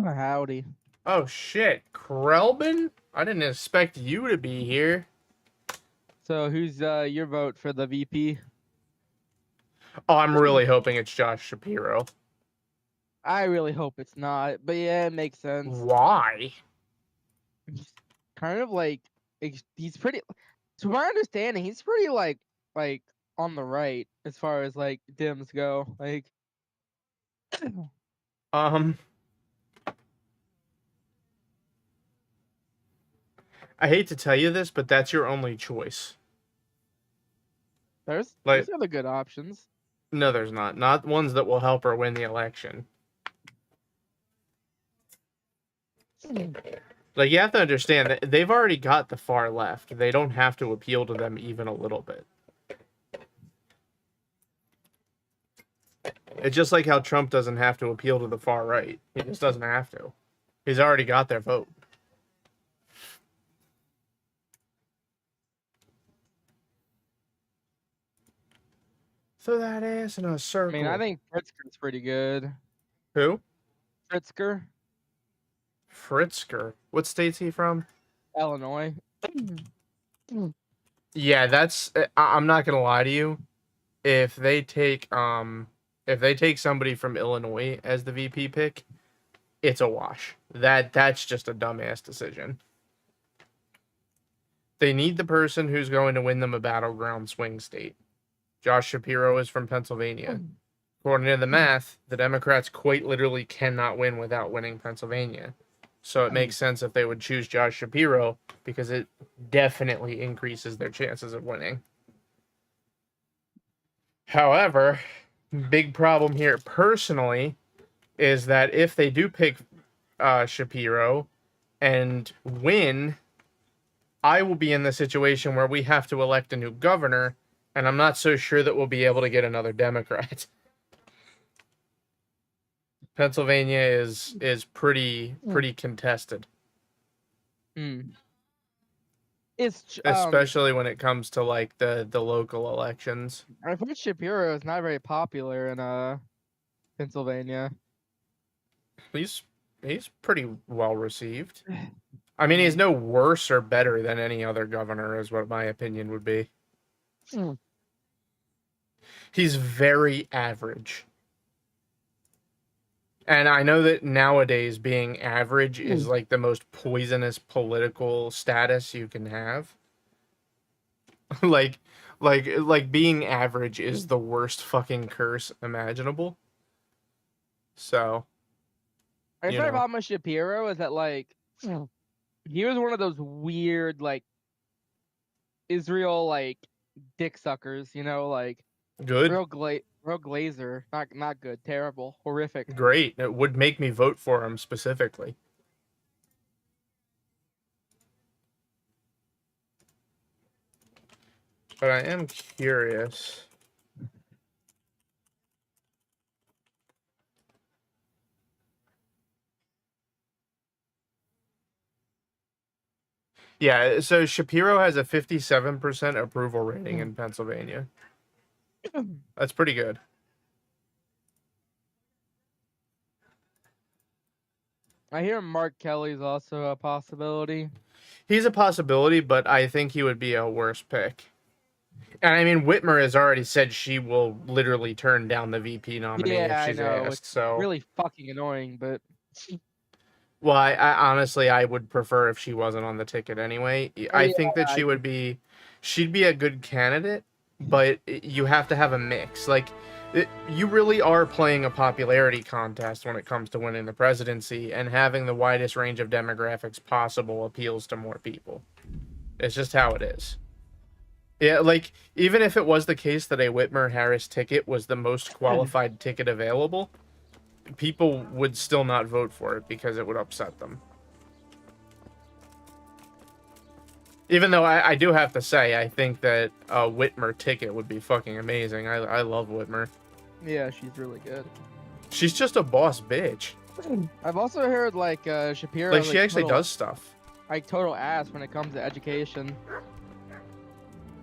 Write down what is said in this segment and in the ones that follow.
Howdy. Oh shit, Krelbin? I didn't expect you to be here. So who's your vote for the VP? Oh, I'm really hoping it's Josh Shapiro. I really hope it's not, but yeah, it makes sense. Why? He's kind of like he's pretty. To my understanding, he's pretty like on the right as far as like Dems go. Like, Um, I hate to tell you this, but that's your only choice. there's Like, other good options. no, there's not. Not ones that will help her win the election. Like, you have to understand that they've already got the far left. They don't have to appeal to them even a little bit. It's just like how Trump doesn't have to appeal to the far right. He just doesn't have to. He's already got their vote. Throw that ass in a circle. I mean, I think Pritzker's pretty good. Who? Pritzker, Fritzker. What state's he from? Illinois. Yeah, that's. I'm not gonna lie to you. If they take somebody from Illinois as the VP pick, it's a wash. That's just a dumbass decision. They need the person who's going to win them a battleground swing state. Josh Shapiro is from Pennsylvania. According to the math, the Democrats quite literally cannot win without winning Pennsylvania. So it makes sense if they would choose Josh Shapiro because it definitely increases their chances of winning. However, big problem here personally is that if they do pick Shapiro and win, I will be in the situation where we have to elect a new governor, and I'm not so sure that we'll be able to get another Democrat. Pennsylvania is pretty contested. It's Especially when it comes to like the local elections. I think Shapiro is not very popular in Pennsylvania. He's pretty well received. I mean, he's no worse or better than any other governor, is what my opinion would be. He's very average. And I know that nowadays being average is like the most poisonous political status you can have. like being average is the worst fucking curse imaginable. So, I think about my Shapiro is that like he was one of those weird like Israel like dick suckers, like good. real glazer, not good, terrible, horrific. Great. It would make me vote for him specifically. But I am curious. Yeah, so Shapiro has a 57% approval rating in Pennsylvania. That's pretty good. I hear Mark Kelly's also a possibility. He's a possibility, but I think he would be a worse pick. And I mean, Whitmer has already said she will literally turn down the VP nominee if she's asked. It's so really fucking annoying, but well, I honestly I would prefer if she wasn't on the ticket anyway. I think that she'd be a good candidate, but you have to have a mix. Like, you really are playing a popularity contest when it comes to winning the presidency, and having the widest range of demographics possible appeals to more people. It's just how it is. Yeah, like, even if it was the case that a Whitmer-Harris ticket was the most qualified ticket available, people would still not vote for it because it would upset them. Even though I do have to say, I think that a Whitmer ticket would be fucking amazing. I love Whitmer. Yeah, she's really good. She's just a boss bitch. I've also heard like Shapiro. Like, she actually does stuff. Like total ass when it comes to education.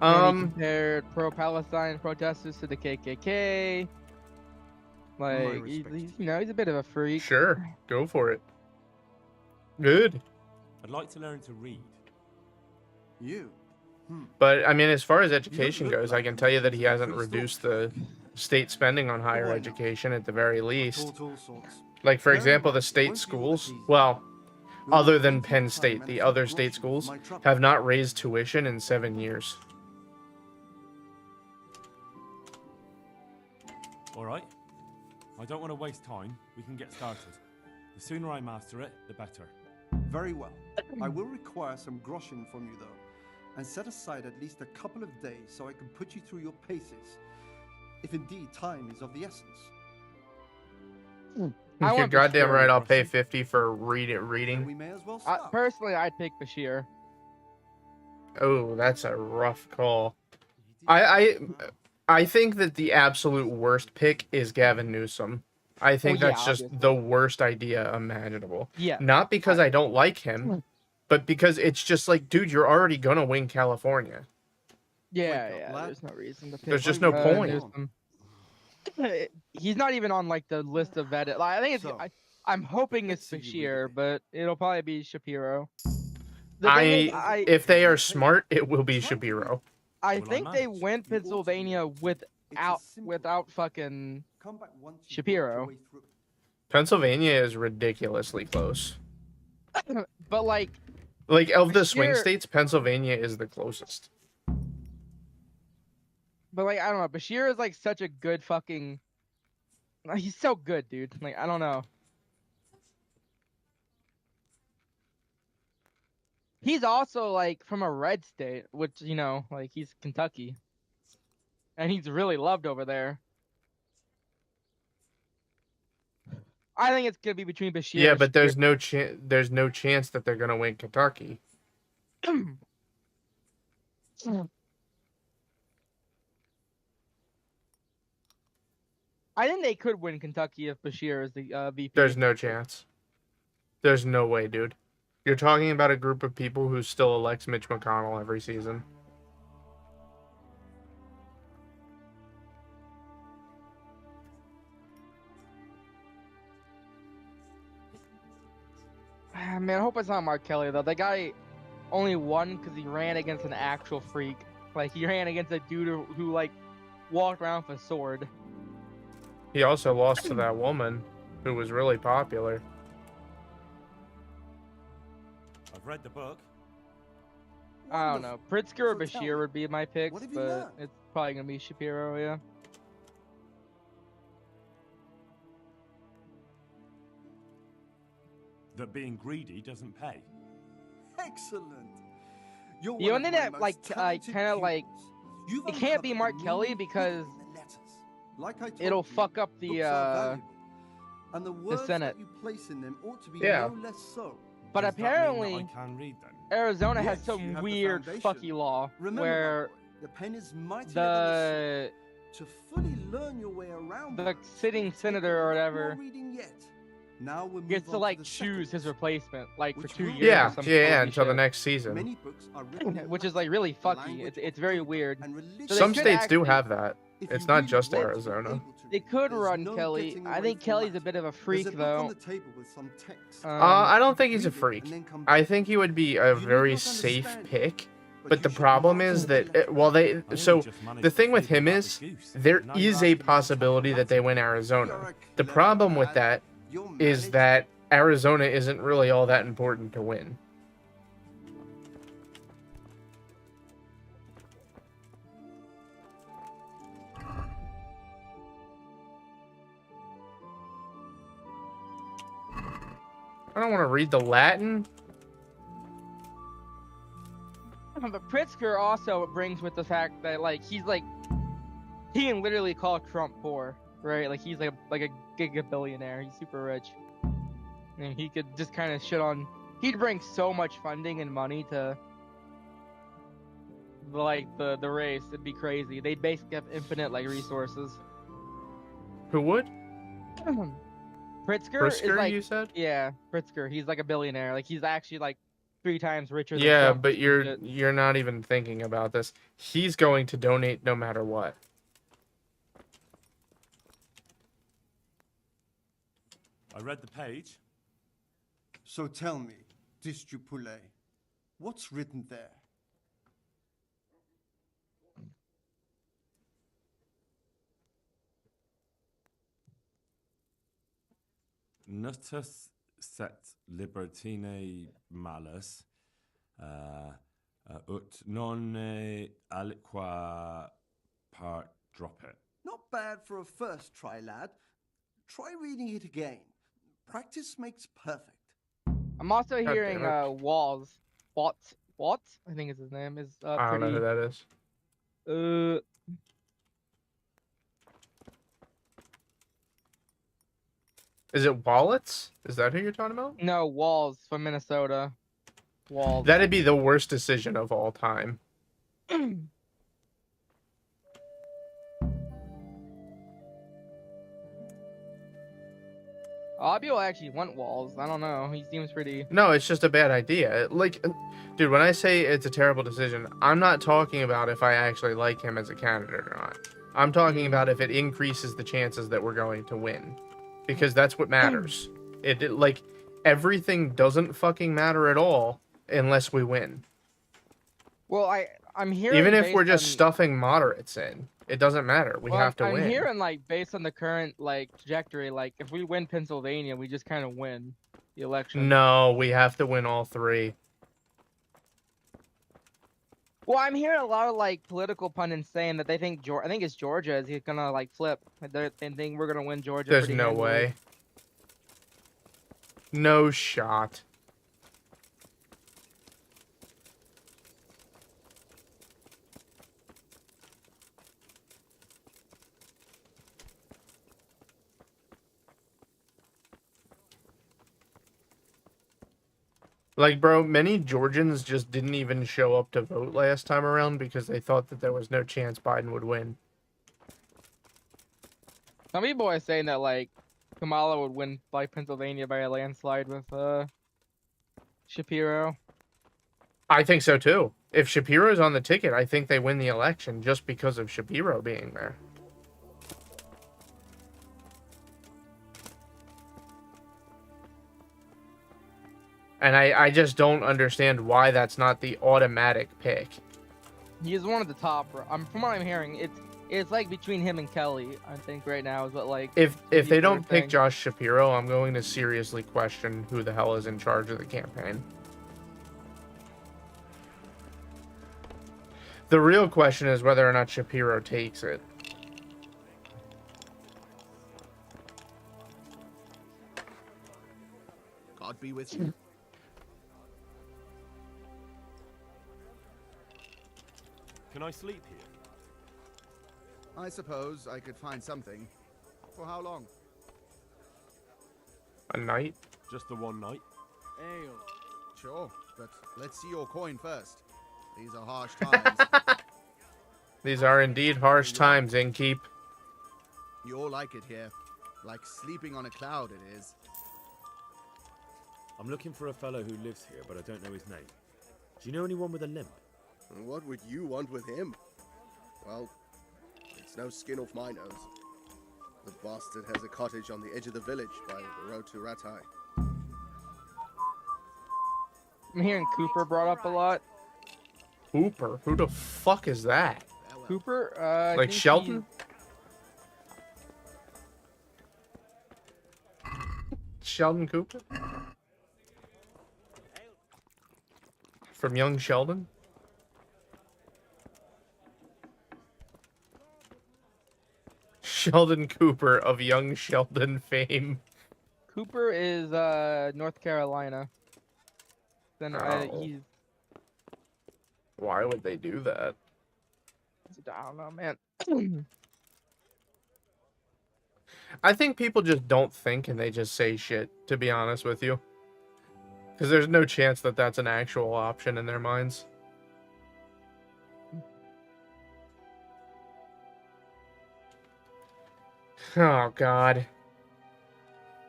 He compared pro-Palestine protesters to the KKK. Like, he's a bit of a freak. Sure, go for it. Good. I'd like to learn to read. You? But, I mean, as far as education goes, I can tell you that he hasn't reduced the state spending on higher education at the very least. Like, for example, the state schools, well, other than Penn State, the other state schools have not raised tuition in 7 years. All right. I don't want to waste time. We can get started. The sooner I master it, the better. Very well. I will require some groschen from you, though, and set aside at least a couple of days so I can put you through your paces, if indeed time is of the essence. You're goddamn right. I'll pay 50 for Then reading. we may as well start. Personally, I'd pick Bashir. Oh, that's a rough call. I think that the absolute worst pick is Gavin Newsom. I think that's just the worst idea imaginable. Yeah. Not because I don't like him, but because it's just like, dude, you're already gonna win California. Yeah, there's no reason to pick. There's just no point. Newsom. He's not even on like the list of vetted. Like, I think it's. I'm hoping it's Bashir, but it'll probably be Shapiro. If they are smart, it will be Shapiro. I think they went Pennsylvania without fucking Shapiro. Pennsylvania is ridiculously close. But like of the swing states, Pennsylvania is the closest. But like, I don't know. Bashir is like such a good fucking. He's so good, dude. Like, I don't know. He's also like from a red state, which, you know, like he's Kentucky. And he's really loved over there. I think it's gonna be between Bashir. Yeah, but there's no chance that they're gonna win Kentucky. I think they could win Kentucky if Bashir is the VP. There's no chance. There's no way, dude. You're talking about a group of people who still elects Mitch McConnell every season. Man, I hope it's not Mark Kelly, though. That guy only won because he ran against an actual freak. Like, he ran against a dude who like, walked around with a sword. He also lost to that woman who was really popular. I've read the book. I don't know. Pritzker or Bashir would be my picks, but it's probably going to be Shapiro, yeah. That being greedy doesn't pay. Excellent. The only thing that, like, kind of like, it can't be Mark Kelly because it'll fuck up the Senate. Yeah. But apparently, I can read them? Arizona has some weird fucky law where the sitting senator or whatever gets to like choose his replacement like for 2 years. Yeah, until the next season. Which is like really fucky. It's very weird. So some states do have that. It's not just Arizona. They could run Kelly. I think Kelly's a bit of a freak, though. I don't think he's a freak. I think he would be a very safe pick. But the problem is that, the thing with him is, there is a possibility that they win Arizona. The problem with that is that Arizona isn't really all that important to win. I don't want to read the Latin. But Pritzker also brings with the fact that like he can literally call Trump poor, right? Like he's like a gigabillionaire. He's super rich, and he could just kind of shit on. He'd bring so much funding and money to like the race. It'd be crazy. They'd basically have infinite like resources. Who would? Pritzker is like, you said? Yeah, Pritzker. He's like a billionaire. Like he's actually like 3 times richer than Yeah, Trump. but you're not even thinking about this. He's going to donate no matter what. I read the page. So tell me, dish du poulet. What's written there? Nutus set libertine malus, ut non aliqua part drop it. Not bad for a first try, lad. Try reading it again. Practice makes perfect. I'm also God hearing damn it. Walls. Watts, I think is his name, is I don't know who pretty. that is. Is it Wallets? Is that who you're talking about? No, Walls from Minnesota. Walls. That'd be the worst decision of all time. Abio actually want Walls. I don't know. He seems pretty. No, it's just a bad idea. Like, dude, when I say it's a terrible decision, I'm not talking about if I actually like him as a candidate or not. I'm talking about if it increases the chances that we're going to win. Because that's what matters. Like, everything doesn't fucking matter at all unless we win. Well, I'm hearing. Even if we're based just on- stuffing moderates in, it doesn't matter. We well, have to I'm win. hearing like based on the current like trajectory, like if we win Pennsylvania, we just kind of win the election. No, we have to win all three. Well, I'm hearing a lot of like political pundits saying that they think I think it's Georgia is gonna like flip. They think we're gonna win Georgia. There's pretty no handily. way. No shot. Like, bro, many Georgians just didn't even show up to vote last time around because they thought that there was no chance Biden would win. Some people are saying that like Kamala would win by Pennsylvania by a landslide with Shapiro. I think so too. If Shapiro's on the ticket, I think they win the election just because of Shapiro being there. And I just don't understand why that's not the automatic pick. He's one of the top. From what I'm hearing, it's like between him and Kelly. I think right now is what like. If they people are don't pick saying. Josh Shapiro, I'm going to seriously question who the hell is in charge of the campaign. The real question is whether or not Shapiro takes it. God be with you. Can I sleep here? I suppose I could find something. For how long? A night? Just the one night? Ale. Sure, but let's see your coin first. These are harsh times. These are indeed harsh times, Innkeep. You all like it here. Like sleeping on a cloud it is. I'm looking for a fellow who lives here, but I don't know his name. Do you know anyone with a limp? And what would you want with him? Well, it's no skin off my nose. The bastard has a cottage on the edge of the village by the road to Ratai. I'm hearing Cooper brought up a lot. Cooper? Who the fuck is that? Farewell. Cooper, I Like think Shelton? Sheldon Cooper? From Young Sheldon? Sheldon Cooper of Young Sheldon fame. Cooper is North Carolina. Then Oh. he's Why would they do that? I don't know, man. I think people just don't think and they just say shit, to be honest with you. Because there's no chance that that's an actual option in their minds. Oh, God.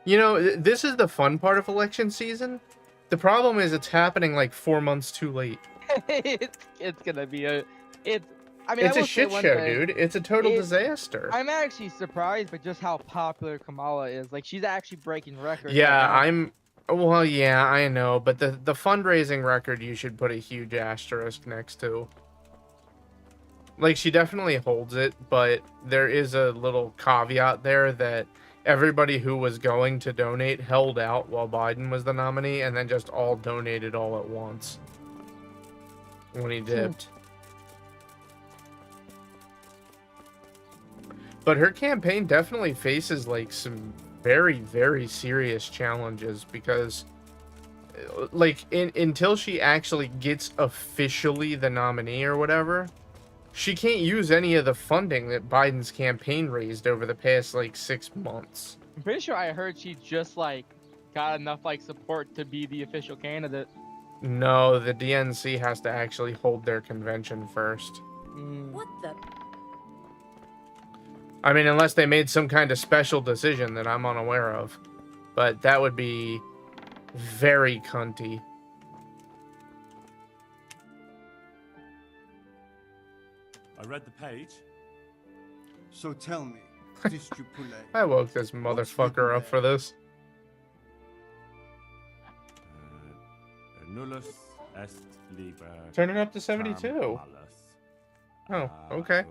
You know, this is the fun part of election season. The problem is it's happening like 4 months too late. it's gonna be I mean, It's I a will say shit one show, thing. dude. It's a total It's- disaster. I'm actually surprised by just how popular Kamala is. Like, she's actually breaking records. Yeah, right now. Well, yeah, I know, but the fundraising record you should put a huge asterisk next to. Like, she definitely holds it, but there is a little caveat there that everybody who was going to donate held out while Biden was the nominee, and then just all donated all at once when he dipped. But her campaign definitely faces, like, some very, very serious challenges because, like, until she actually gets officially the nominee or whatever, she can't use any of the funding that Biden's campaign raised over the past, like, 6 months. I'm pretty sure I heard she just, like, got enough, like, support to be the official candidate. No, the DNC has to actually hold their convention first. What the? I mean, unless they made some kind of special decision that I'm unaware of. But that would be very cunty. I read the page. So tell me, Distrupule, I woke this motherfucker up for this. Nullus est liber. Turn it up to 72. Oh, okay.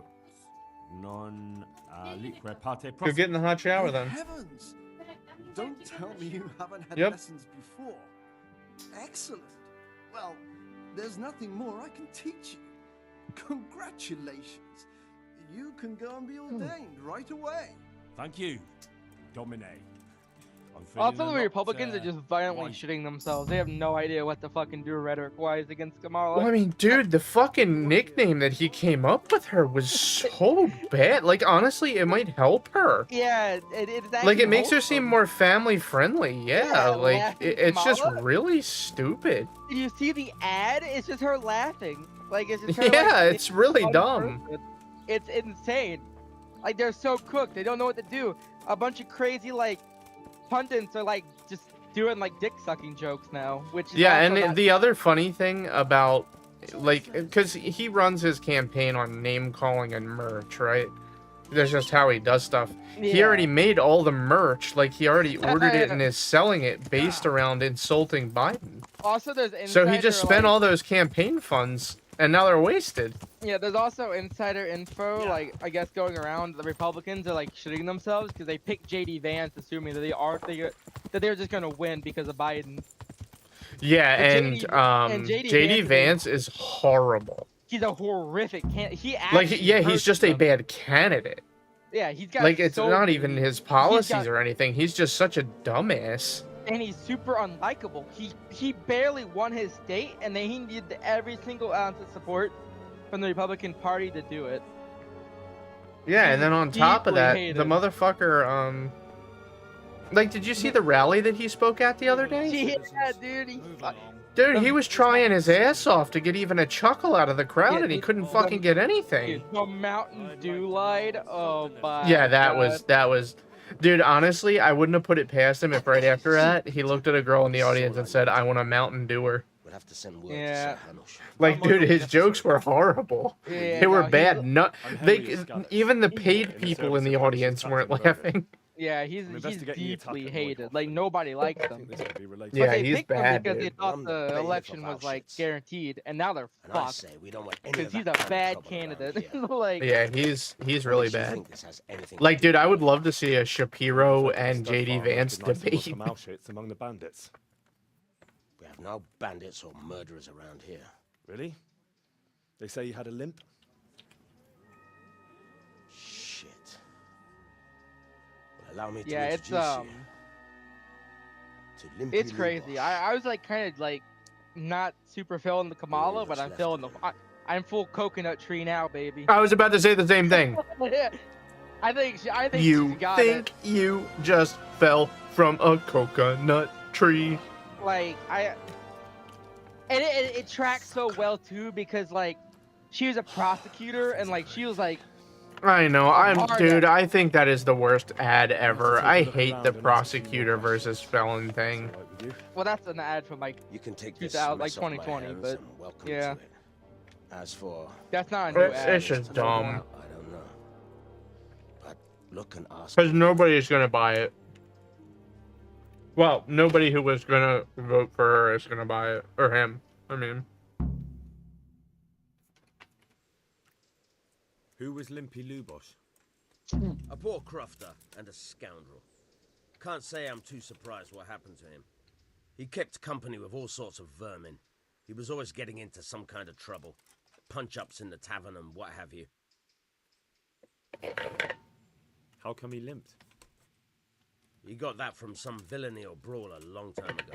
Non liquor parte. Go get in the hot shower then. Heavens! Don't tell me you haven't had Yep. lessons before. Excellent. Well, there's nothing more I can teach you. Congratulations. You can go and be ordained right away. Thank you, Domine. I'm feeling Also, a the lot, Republicans are just violently white. shitting themselves. They have no idea what to fucking do rhetoric-wise against Kamala. Well, I mean, dude, the fucking nickname that he came up with her was so bad. Like, honestly, it might help her. Yeah, it's Like, actually it makes her seem wholesome. more family-friendly. Yeah, Yeah, like, laughing it's just Kamala? really stupid. Did you see the ad? It's just her laughing. Like, it's just her, Yeah, like, it's really one dumb. person. It's insane. Like, they're so cooked. They don't know what to do. A bunch of crazy, like, pundits are, like, just doing, like, dick-sucking jokes now, which is Yeah, also and not- the other funny thing about, like, because he runs his campaign on name-calling and merch, right? That's just how he does stuff. He Yeah. already made all the merch, like, he already ordered it and is selling it based around insulting Biden. Also, there's So he insider, just spent like- all those campaign funds, and now they're wasted. Yeah, there's also insider info, like, I guess going around, the Republicans are, like, shitting themselves because they picked JD Vance, assuming that that they're just gonna win because of Biden. Yeah, And and JD JD Vance Vance is horrible. He's a horrific He Like, actually yeah, he's hurts just a them. bad candidate. Yeah, he's got Like, it's so not many- even his he's policies got- or anything. He's just such a dumbass. And he's super unlikable. He barely won his state, and then he needed every single ounce of support from the Republican Party to do it. Yeah, and He's then on top of deeply that, hated. the motherfucker, like, did you see the rally that he spoke at the other day? Yeah, dude. Dude, he was trying his ass off to get even a chuckle out of the crowd, Yeah, and he dude, couldn't fucking get anything. Dude, the Mountain Dew lied. Oh my. Yeah, that God. was, dude, honestly, I wouldn't have put it past him if right after that, he looked at a girl in the audience and said, I want a Mountain Dewer. We'll have to send word Yeah. to Sir Hanush. Like, dude, his jokes were horrible. Yeah, They were no, he's- bad. No, I'm they, Henry Scarlett. even the paid in the people service in the of British audience weren't Italian laughing. Yeah, he's I'm investigating the attack deeply at hated. Lloyd Like Hoffman. nobody likes I him. think this could be related. Yeah, But they he's picked him bad, because they dude. thought I'm the the bailiff election of was like Auschwitz. guaranteed, and now they're And I fucked say we don't want any because of he's that a kind of bad trouble around candidate. here. Like, Yeah, he's really Unless you bad. think this has anything Like, to do dude, I would with love to see a Shapiro Stuff and JD farmers Vance did nice work debate. from Auschwitz among the bandits. We have no bandits or murderers around here. Really? They say you had a limp? Shit. Well, allow me to yeah, it's introduce you to Limpy it's crazy. Lubosh. I was like kind of like not super feeling the Kamala, but I'm feeling the. I'm full coconut tree now, baby. I was about to say the same thing. I think You she's got think you just fell from a coconut tree. it. Like and it tracks so well too because like she was a prosecutor and like she was like I know, hard dude, at- I think that is the worst ad ever. Take a I look hate around the and ask prosecutor anyone versus questions. felon thing. Is that all right with you? well that's an ad from like You can take this 2000 like mess off my 2020, hands but and welcome yeah. to it. As for that's not a new It's ad. just dumb. I don't know. But look and ask. Because nobody's gonna buy it. Well, nobody who was gonna vote for her is gonna buy it. Or him. I mean. Who was Limpy Lubosh? A poor crofter and a scoundrel. Can't say I'm too surprised what happened to him. He kept company with all sorts of vermin. He was always getting into some kind of trouble. Punch-ups in the tavern and what have you. How come he limped? He got that from some villainy or brawl a long time ago.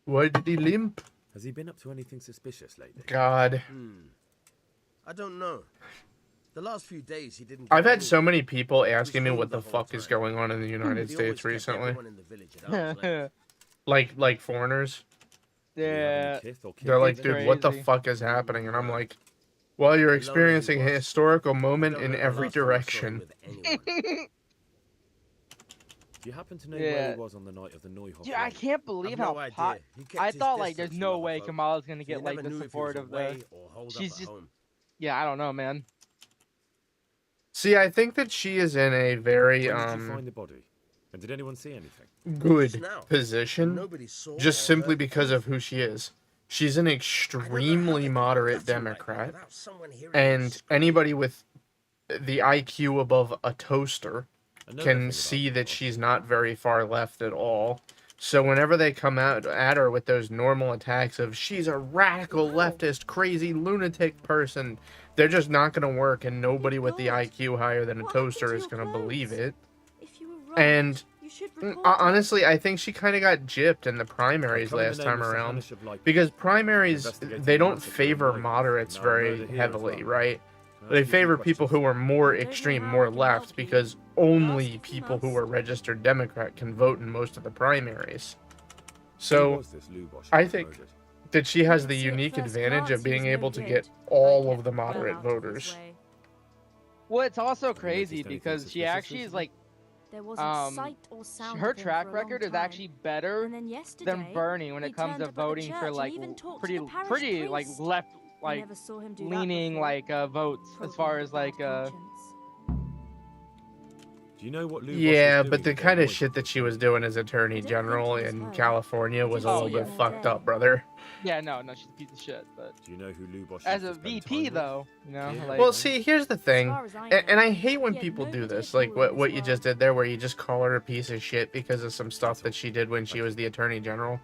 Why did he limp? Has he been up to anything suspicious lately? God. I don't know. The last few days he didn't... I've had so many people asking me what the fuck is going on in the United States recently. Like foreigners. Yeah. They're like, dude, what the fuck is happening? And I'm like, well, you're experiencing a historical moment in every direction. Do you happen to know where he was on the night of the Neuhoff? Yeah, I can't believe how hot. I thought like there's no way Kamala's gonna get like the support of the. She's just. Yeah, I don't know, man. See, I think that she is in a very When did you find the body? And did anyone see anything? good position, just simply because of who she is. She's an extremely moderate Democrat, and anybody with the IQ above a toaster can see that she's not very far left at all. So whenever they come out at her with those normal attacks of she's a radical leftist, crazy lunatic person, they're just not going to work, and nobody with the IQ higher than a toaster is going to believe it. And honestly, I think she kind of got gypped in the primaries last time around, because primaries, they don't favor moderates very heavily, right? They favor people who are more extreme, more left, because only people who are registered Democrat can vote in most of the primaries. So I think that she has the unique advantage of being able to get all of the moderate voters. Well, it's also crazy because she actually is like, her track record is actually better than Bernie when it comes to voting for like pretty like left, like leaning like votes as far as like Do you know what yeah, but the kind of shit that she was doing as Attorney General in California was a little bit fucked up, brother. Yeah, no, she's a piece of shit, but do you know who Lubosh as a VP though, you know, like, well, see, here's the thing, and I hate when people do this, like what you just did there, where you just call her a piece of shit because of some stuff that she did when she was the Attorney General.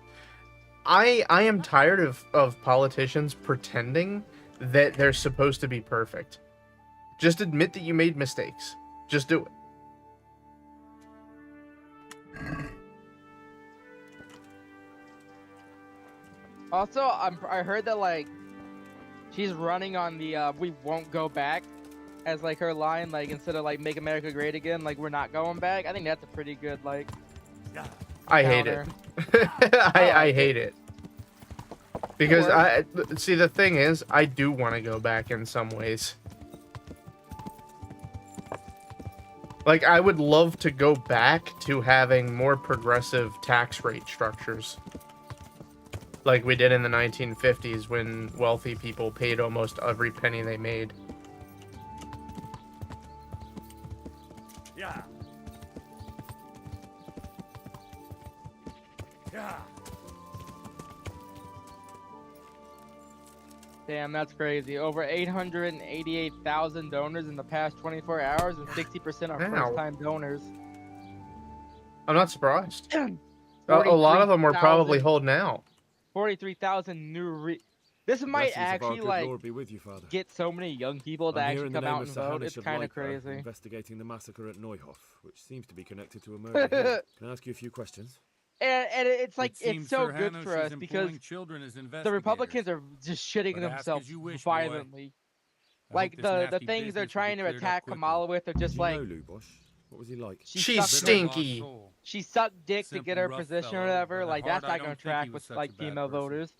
I am tired of politicians pretending that they're supposed to be perfect. Just admit that you made mistakes. Just do it. Also, I heard that like she's running on the "we won't go back" as like her line, like instead of like "Make America Great Again," like we're not going back. I think that's a pretty good like. I hate it. I hate it. Because I see, the thing is, I do want to go back in some ways. Like, I would love to go back to having more progressive tax rate structures. Like we did in the 1950s when wealthy people paid almost every penny they made. Yeah. Yeah. Damn, that's crazy. Over 888,000 donors in the past 24 hours, and 60% are first-time donors. I'm not surprised. A lot of them were probably holding out. 43,000 new This might actually like get so many young people to actually come out and vote. It's kind of crazy. Investigating the massacre at Neuhoff, which seems to be connected to a murder here. Can I ask you a few questions? And it's like it's so good for us because the Republicans are just shitting themselves violently. Like the things they're trying to attack Kamala with are just like. What was he like? She's stinky. She sucked dick to get her position or whatever. Like that's not gonna track with like female voters.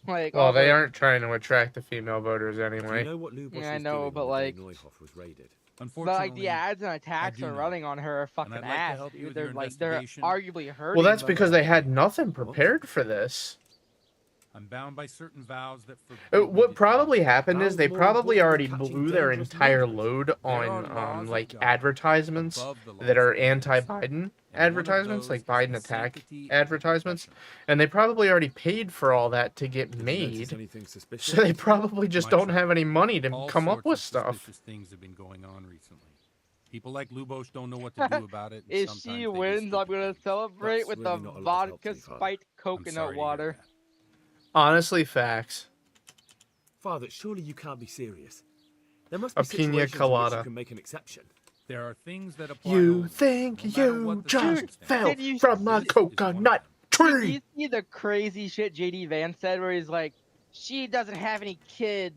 Like, well, they aren't trying to attract the female voters anyway. Do you know what Lubosh yeah, I know, but like, Neuhoff was raided? But like the ads and attacks are running on her fucking ass, dude. They're like they're arguably hurting. Well, that's because they had nothing prepared for this. I'm bound by certain vows that what probably happened is they probably already blew their entire load on like advertisements that are anti-Biden, advertisements, like Biden attack advertisements, and they probably already paid for all that to get made. Anything suspicious? So they probably just don't have any money to All come up sorts with of stuff. suspicious things have been going on recently. People like Lubos don't know what to do about it. And If sometimes she they do wins, I'm stupid gonna things. celebrate That's with really the not a lot of help to vodka me, Father. spiked I'm coconut sorry to hear water. that. Honestly, facts. Father, surely you can't be serious. There must A be pina situations in which colada. you can make an exception. There are things that apply. You only, think no matter you what the just circumstance. fell Did you from a This is one of coconut them. Did tree? you see the crazy shit JD Vance said where he's like, she doesn't have any kids?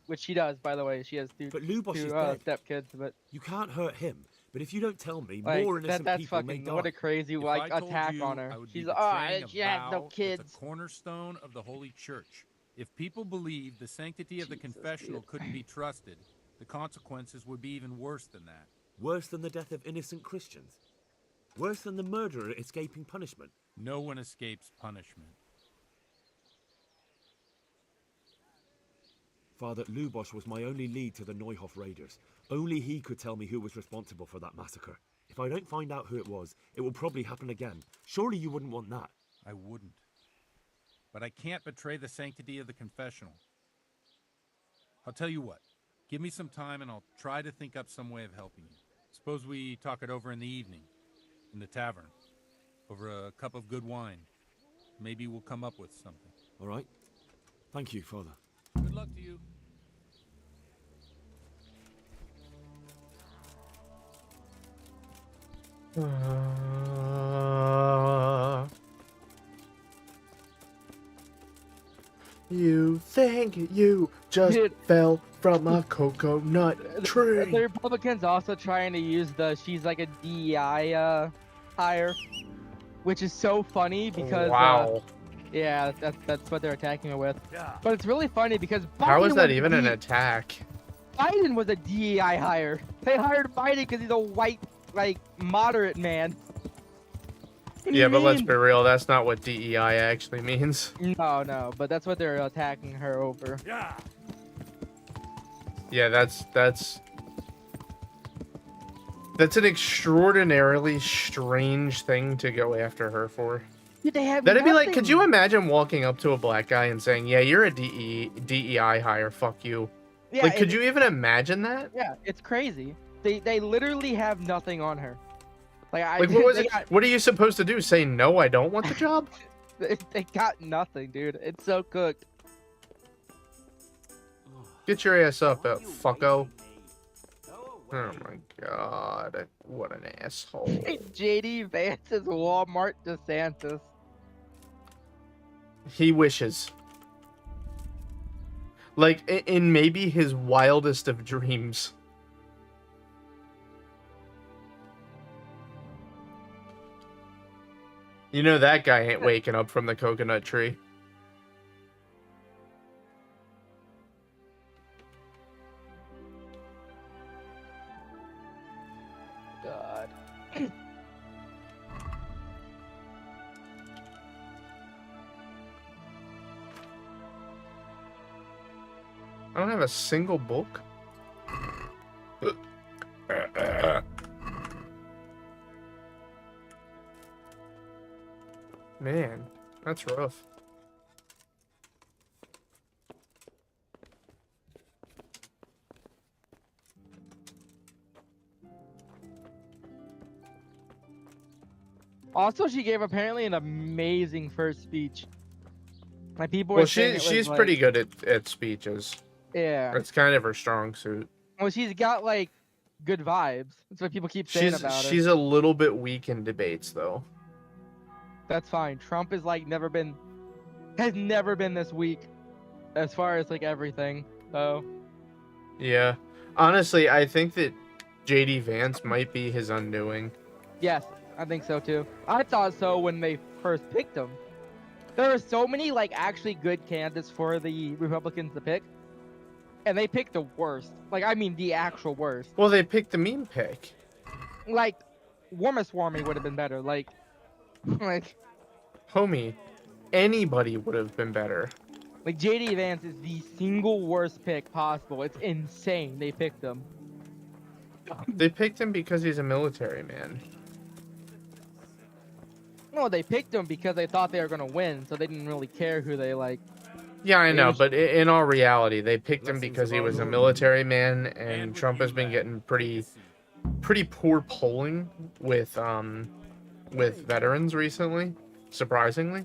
Which she does, by the way. She has two But Lubos is dead. step kids, but You can't hurt him. But if you don't tell me, like more innocent that's people may fucking die. what a crazy If like I told attack you, on her. I would be She's betraying she a has no vow kids. that's a cornerstone of the Holy Church. If people believe the sanctity of the Jesus, confessional dude. couldn't be trusted, the consequences would be even worse than that. Worse than the death of innocent Christians. Worse than the murderer escaping punishment. No one escapes punishment. Father, Lubos was my only lead to the Neuhoff raiders. Only he could tell me who was responsible for that massacre. If I don't find out who it was, it will probably happen again. Surely you wouldn't want that. I wouldn't. But I can't betray the sanctity of the confessional. I'll tell you what. Give me some time and I'll try to think up some way of helping you. Suppose we talk it over in the evening, in the tavern, over a cup of good wine. Maybe we'll come up with something. All right? Thank you, Father. Good luck to you. You think you just Dude. fell from a coconut The tree? Republicans also trying to use the she's like a DEI hire, which is so funny because Wow. yeah, that's what they're attacking her with. But it's really funny because Biden How is that was even an attack? Biden was a DEI hire. They hired Biden because he's a white, like moderate man. What do Yeah, you but let's mean? be real, that's not what DEI actually means. No, but that's what they're attacking her over. Yeah, that's an extraordinarily strange thing to go after her for. Dude, they have That'd be like, could nothing. you imagine walking up to a black guy and saying, yeah, you're a DEI hire, fuck you. Yeah, Like, could you even imagine that? Yeah, it's crazy. They literally have nothing on her. Like Like, what was they it? got- What are you supposed to do? Say, no, I don't want the job? They got nothing, dude. It's so cooked. Get your ass up, fucko. Oh my god, what an asshole. JD Vance's Walmart DeSantis. He wishes. Like, in maybe his wildest of dreams. You know that guy ain't waking up from the coconut tree. God. I don't have a single book. Man, that's rough. Also, she gave apparently an amazing first speech. Like people Well, were saying it was, she's like- pretty good at speeches. Yeah. It's kind of her strong suit. Well, she's got like good vibes. That's what people keep saying about her. She's a little bit weak in debates, though. That's fine. Trump is like has never been this weak, as far as like everything. So Yeah. Honestly, I think that JD Vance might be his undoing. yes, I think so too. I thought so when they first picked him. There are so many like actually good candidates for the Republicans to pick, and they picked the worst. Like I mean the actual worst. Well, they picked the meme pick. Like Warmest Warmy would have been better. Like Homie, anybody would have been better. like JD Vance is the single worst pick possible. It's insane they picked him. They picked him because he's a military man. No, they picked him because they thought they were gonna win, so they didn't really care who they like. Yeah, I They know, just- but in all reality, they picked him Blessings because of he our was a Lord. military man, and And with Trump you, has been lad. getting Take a pretty seat. poor polling with veterans recently, surprisingly.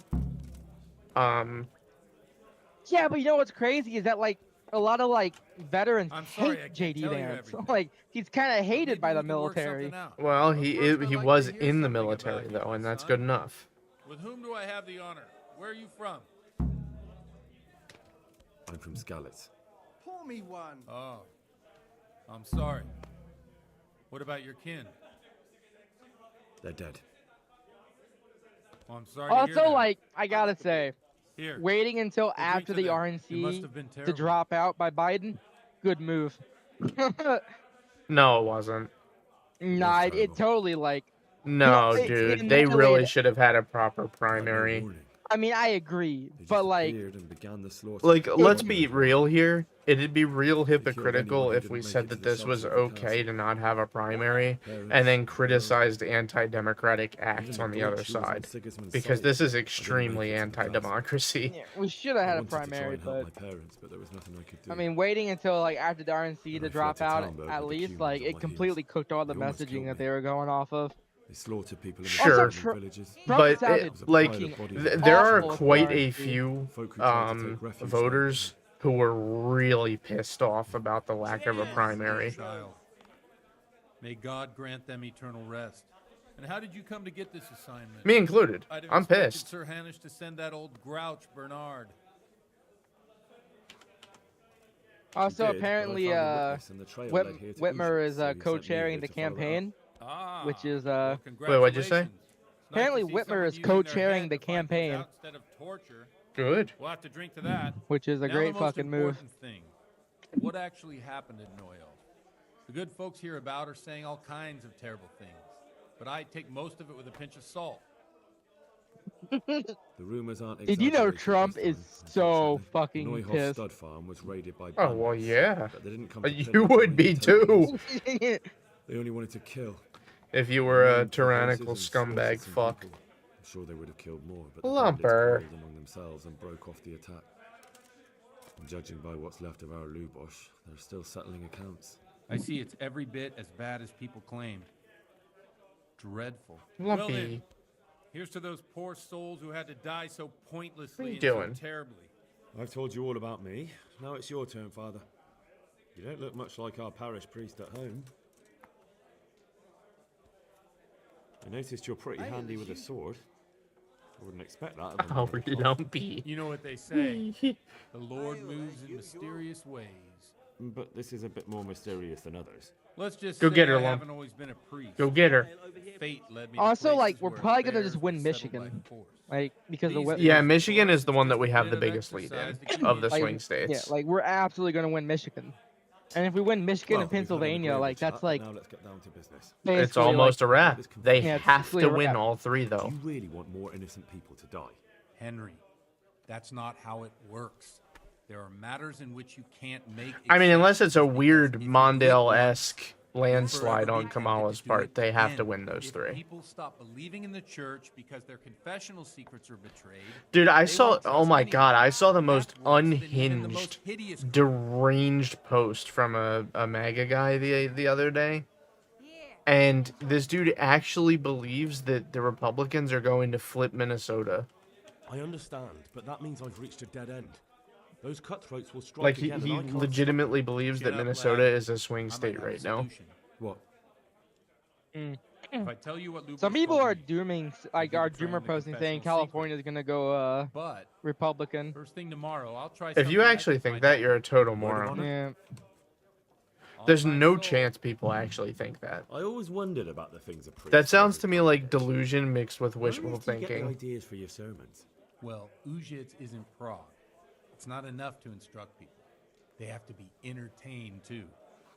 Yeah, but you know what's crazy is that like a lot of like veterans I'm sorry, I hate can't JD tell you Vance. everything. Like he's kind of But hated maybe by we the could work military. something out. Well, But he first, I'd he like was to hear in the something military about you, though, my and that's son. good enough. With whom do I have the honor? Where are you from? I'm from Skalitz. Pour me one. Oh, I'm sorry. What about your kin? They're dead. Well, I'm sorry to hear Also, that. like I gotta say, Here, waiting until drink after to the them. It must RNC have been to terrible. drop out by Biden, good move. No, it wasn't. Nah, it terrible. totally like. No, it dude, they annihilated- really should have had a proper Like no primary. warning. I mean, I agree, They just but like, appeared and began the slaughter. Like, let's What be did it real here. It'd be real killed anyone hypocritical who if we didn't make said it to that the this was shelter of the okay castle. to not have a primary, Parents, and then widows, criticized anti-democratic acts even on the bloke other who was on side. Sigismund's Because side. this is I didn't make extremely it to the castle. anti-democracy. yeah, we should have I had a wanted to try primary, and help but my parents, but there was nothing I could do. I mean, waiting until like after the RNC When to I fled drop to out Talmberg at with the least, Cumans like on my it heels. completely cooked all the They almost messaging killed that me. they were going off of. They slaughtered people in the Sure. surrounding villages. Trump But sounded it, like, fucking there are awful at the quite a RNC. few Folk who tried to take refuge there. voters who were really pissed off about the lack of a primary. Child. May God grant them eternal rest. And how did you come to get this assignment? Me included. I'd have I'm expected pissed. Sir Hanish to send that old grouch Bernard. Also, She did, but I apparently, found a witness and the trail led here to Whitmer Uji, is so he sent me co-chairing here the to follow it up. campaign, Ah, which is well, Wait, what'd you say? congratulations. It's nice Apparently to see Whitmer someone is using their co-chairing head the to find things campaign. out instead of torture. Good. We'll have to drink to that. which is a Now great the most fucking move. important thing. What actually happened in Noyo? The good folks here about are saying all kinds of terrible things, but I take most of it with a pinch of salt. The rumors aren't Did you know exaggerated Trump this is time, so unfortunately. fucking Neuhoff pissed? stud farm was raided by Oh, well, bandits, yeah. but they didn't come to You plundeer would or be take too. things. They only wanted to kill. If you were a Maimed some horses tyrannical and slaughtered scumbag some fuck. people. I'm sure they would have killed more, but the Lumper. bandits quarreled among themselves and broke off the attack. And judging by what's left of our Lubosh, they're still settling accounts. I see it's every bit as bad as people claim. Dreadful. Lumpy. Well then, here's to those poor souls who had to die so pointlessly What are you and doing? so terribly. I've told you all about me. Now it's your turn, Father. You don't look much like our parish priest at home. I noticed you're pretty handy with a sword. I wouldn't expect that. of a Oh, Neuhoff. lumpy. You know what they say. The Lord moves in mysterious ways. But this is a bit more mysterious than others. Let's just Go say get her, I Lump. haven't always been a priest. Go get her. Fate led me to Also, like, places we're where probably gonna affairs just win were settled by Michigan. force. Like because of These Whitmer. Yeah, days, Michigan is the one that we it's have just the a bit biggest lead exercise to in keep of the me- swing states. Yeah, like we're absolutely gonna win Michigan. And if we win Michigan Well, and we've had an Pennsylvania, agreeable like that's chat, like now let's get down to business. It's basically, almost a wrap. They Yeah, it's have basically to a win wrap. all three, Do though. you really want more innocent people to die? Henry, that's not how it works. There are matters in which you can't make. I mean, unless it's a exceptions, weird because if you Mondale-esque forever landslide be on tempted Kamala's to do part, it they have to again. win those If three. People stop believing in the church because their confessional secrets are betrayed. Dude, I they saw, won't oh trust my anyone. god, I saw the That's most worse than even the unhinged, most hideous crime. deranged post from a MAGA guy the other day. And this dude actually believes that the Republicans are going to flip Minnesota. I understand, but that means I've reached a dead end. Those cutthroats will strike Like, he again, and I can't stop legitimately them. believes Get that up, Minnesota lad. is a swing I might state have a right now. solution. What? If I tell you what Lubosh some people told are me, dooming, you'll like be are betraying doomer the posting saying confessional California is gonna go but Republican. first thing tomorrow, I'll try. If you something I actually can think find that, out. you're a total Word of moron. honor? Yeah. On There's my no soul. chance people actually think that. I always wondered about the things a priest That sounds says to me in like congregation. delusion mixed with Where wishful on earth do you get the thinking. ideas for your sermons? Well, Ujits isn't Prague. It's not enough to instruct people. They have to be entertained too.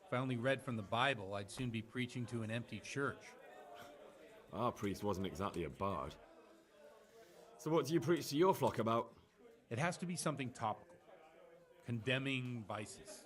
If I only read from the Bible, I'd soon be preaching to an empty church. Our priest wasn't exactly a bard. So what do you preach to your flock about? It has to be something topical, condemning vices,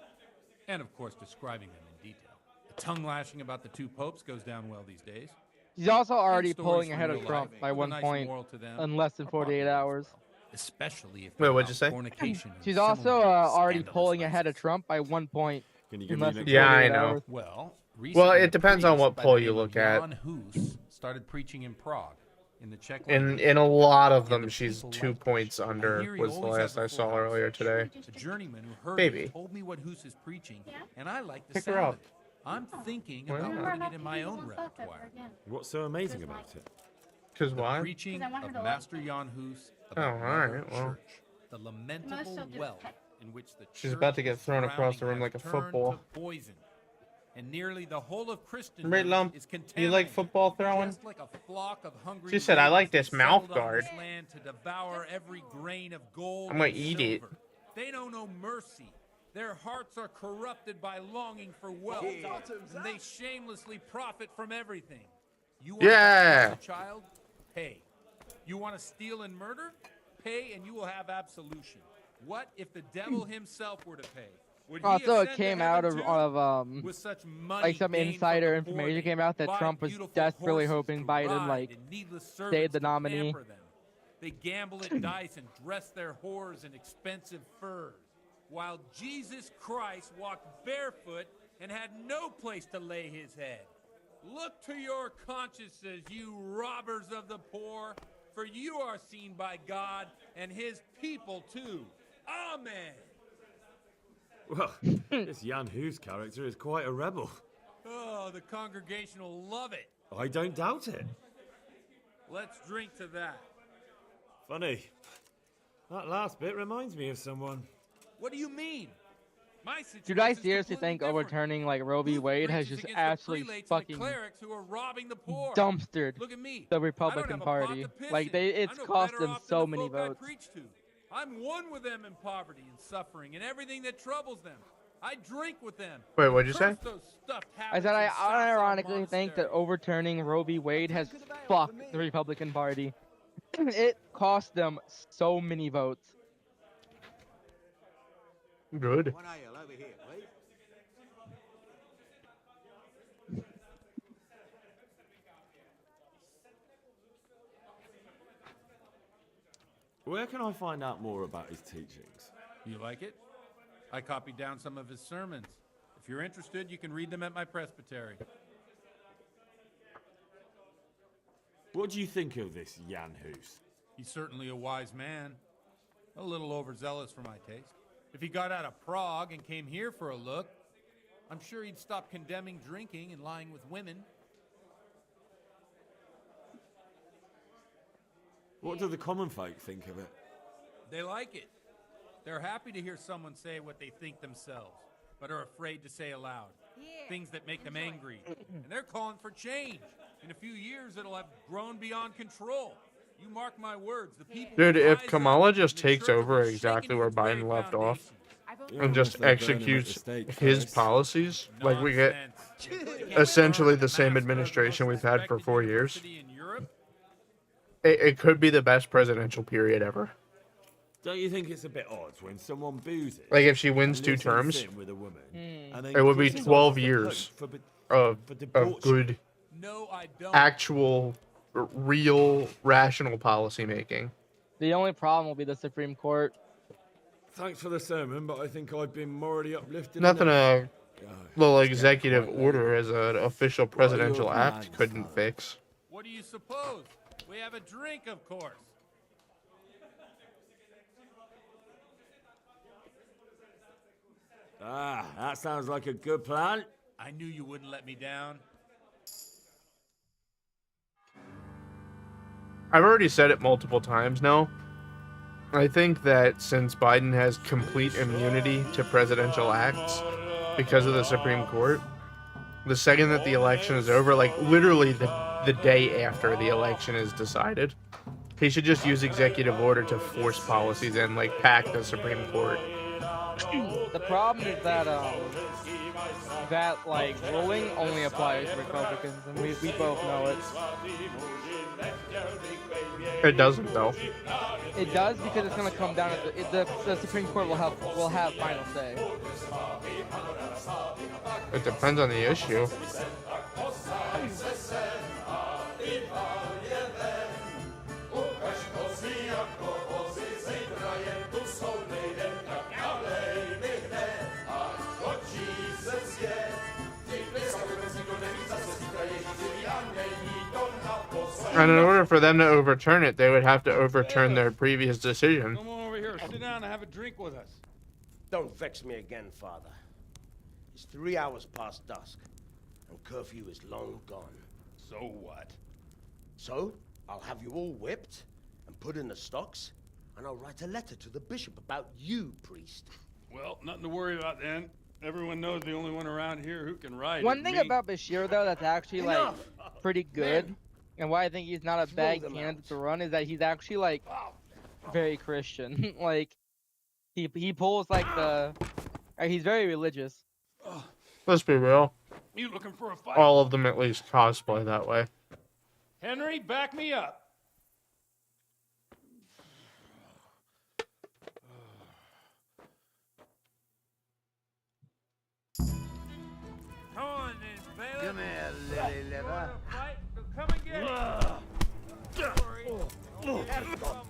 and of course describing them in detail. A tongue lashing about the two popes goes down well these days. He's also already And stories pulling from ahead real of Trump life by with a 1 nice point moral to them in less than are 48 popular as hours. well, especially if Wait, they're what'd you about say? fornication and She's similar also already scandalous pulling ahead of vices. Trump by 1 point Can you in give me less an than Yeah, I 48 know. hours. Well, Well, recently it a depends on priest what by poll the you name of look at. Jan Hus started preaching in Prague, in the Czech In language. a lot of And them, the she's people 2 liked it. points I under hear he was the always has last a I full saw house. earlier today. A journeyman who heard Baby. me told me what Hus is preaching, and I like the Pick her sound up. of it. I'm thinking Why about not? putting it in my own repertoire. What's so amazing about it? Because The why? preaching of Master Jan Hus Oh, about Mother alright, well. Church, the lamentable well in which the She's church about to get is thrown across the room drowning like a has turned football. to poison, and nearly the whole of Right, Christendom Lump? is You like contaminated. football throwing? Just like a flock of hungry She said, I like ravens this that mouth settled on guard. this land to devour every grain of gold I'm gonna and eat it. silver. They know no mercy. Their hearts are corrupted by longing for wealth, and they shamelessly profit from everything. You want to Yeah. baptize a child? Pay. You want to steal and murder? Pay, and you will have absolution. What if the devil himself were to pay? Would he Also, it ascend to came heaven out of too? With such money like some gained insider from the poor, information they came out that buy Trump was beautiful desperately horses hoping to Biden ride like and needless stayed servants the to nominee. pamper them. They gamble at dice and dress their whores in expensive furs, while Jesus Christ walked barefoot and had no place to lay his head. Look to your consciences, you robbers of the poor, for you are seen by God and his people too. Amen. Well, this Jan Hus character is quite a rebel. Oh, the congregation will love it. I don't doubt it. Let's drink to that. Funny. That last bit reminds me of someone. What do you mean? My situation Dude, I is seriously completely think different. overturning like Roe v. Who Wade has preaches just against the absolutely prelates and the fucking clerics who are robbing the poor? dumpstered Look at me. the I don't Republican have a pot Party. to piss Like in. it's I'm no cost better them off than so the many folk I votes. preach to. I'm one with them in poverty and suffering and everything that troubles them. I drink with them. Wait, what'd you say? Curse those stuffed I habits said I in Southside unironically think that Monastery. overturning Roe v. Wade has fucked the Republican Party. It cost them so many votes. Good. One ale over here, please. Where can I find out more about his teachings? You like it? I copied down some of his sermons. If you're interested, you can read them at my presbytery. What do you think of this Jan Hus? He's certainly a wise man. A little overzealous for my taste. If he got out of Prague and came here for a look, I'm sure he'd stop condemning drinking and lying with women. What do the common folk think of it? They like it. They're happy to hear someone say what they think themselves, but are afraid to say aloud. Things that make them angry. And they're calling for change. In a few years, it'll have grown beyond control. You mark my words, the people Dude, will if rise Kamala up, just and the takes church will over be exactly shaken where to its very Biden left off foundations. and just executes his policies, like we get Nonsense. essentially the same administration we've had for 4 years, it could be the best presidential period ever. Don't you think it's a bit odd when someone boos it? Like if she wins and 2 lives in terms, sin with a woman, and then it would be criticizes 12 the years Pope of debauchery? good, No, I don't. actual, real, rational policy making. The only problem will be the Supreme Court. Thanks for the sermon, but I think I've been morally uplifted. Nothing enough. a little it's getting executive quite late. order as an official What are your presidential act plans, couldn't Father? fix. What do you suppose? We have a drink, of course. Ah, that sounds like a good plan. I knew you wouldn't let me down. I've already said it multiple times now. I think that since Biden has complete immunity to presidential acts because of the Supreme Court, the second that the election is over, like literally the day after the election is decided, he should just use executive order to force policies and like pack the Supreme Court. The problem is that that like ruling only applies to Republicans, and we both know it. It doesn't though. It does because it's going to come down to the Supreme Court will have final say. It depends on the issue. And in order for them to overturn it, they would have to overturn their previous decision. Come on over here, sit down and have a drink with us. Don't vex me again, Father. It's 3 hours past dusk, and curfew is long gone. So what? So, I'll have you all whipped and put in the stocks, and I'll write a letter to the bishop about you, priest. Well, nothing to worry about then. Everyone knows the only one around here who can ride One is thing me. about Bashir though that's actually like Enough! pretty good, Men, and why I think he's not a throw bad them candidate out. to run is that he's actually like very Christian. Like he pulls like the he's very religious. Let's be real. You looking for a fight? All of them at least cosplay that way. Henry, back me up. Come on then, Bailiff. Come here, lily liver. Fight? Come and get it. Don't worry. Don't get in trouble.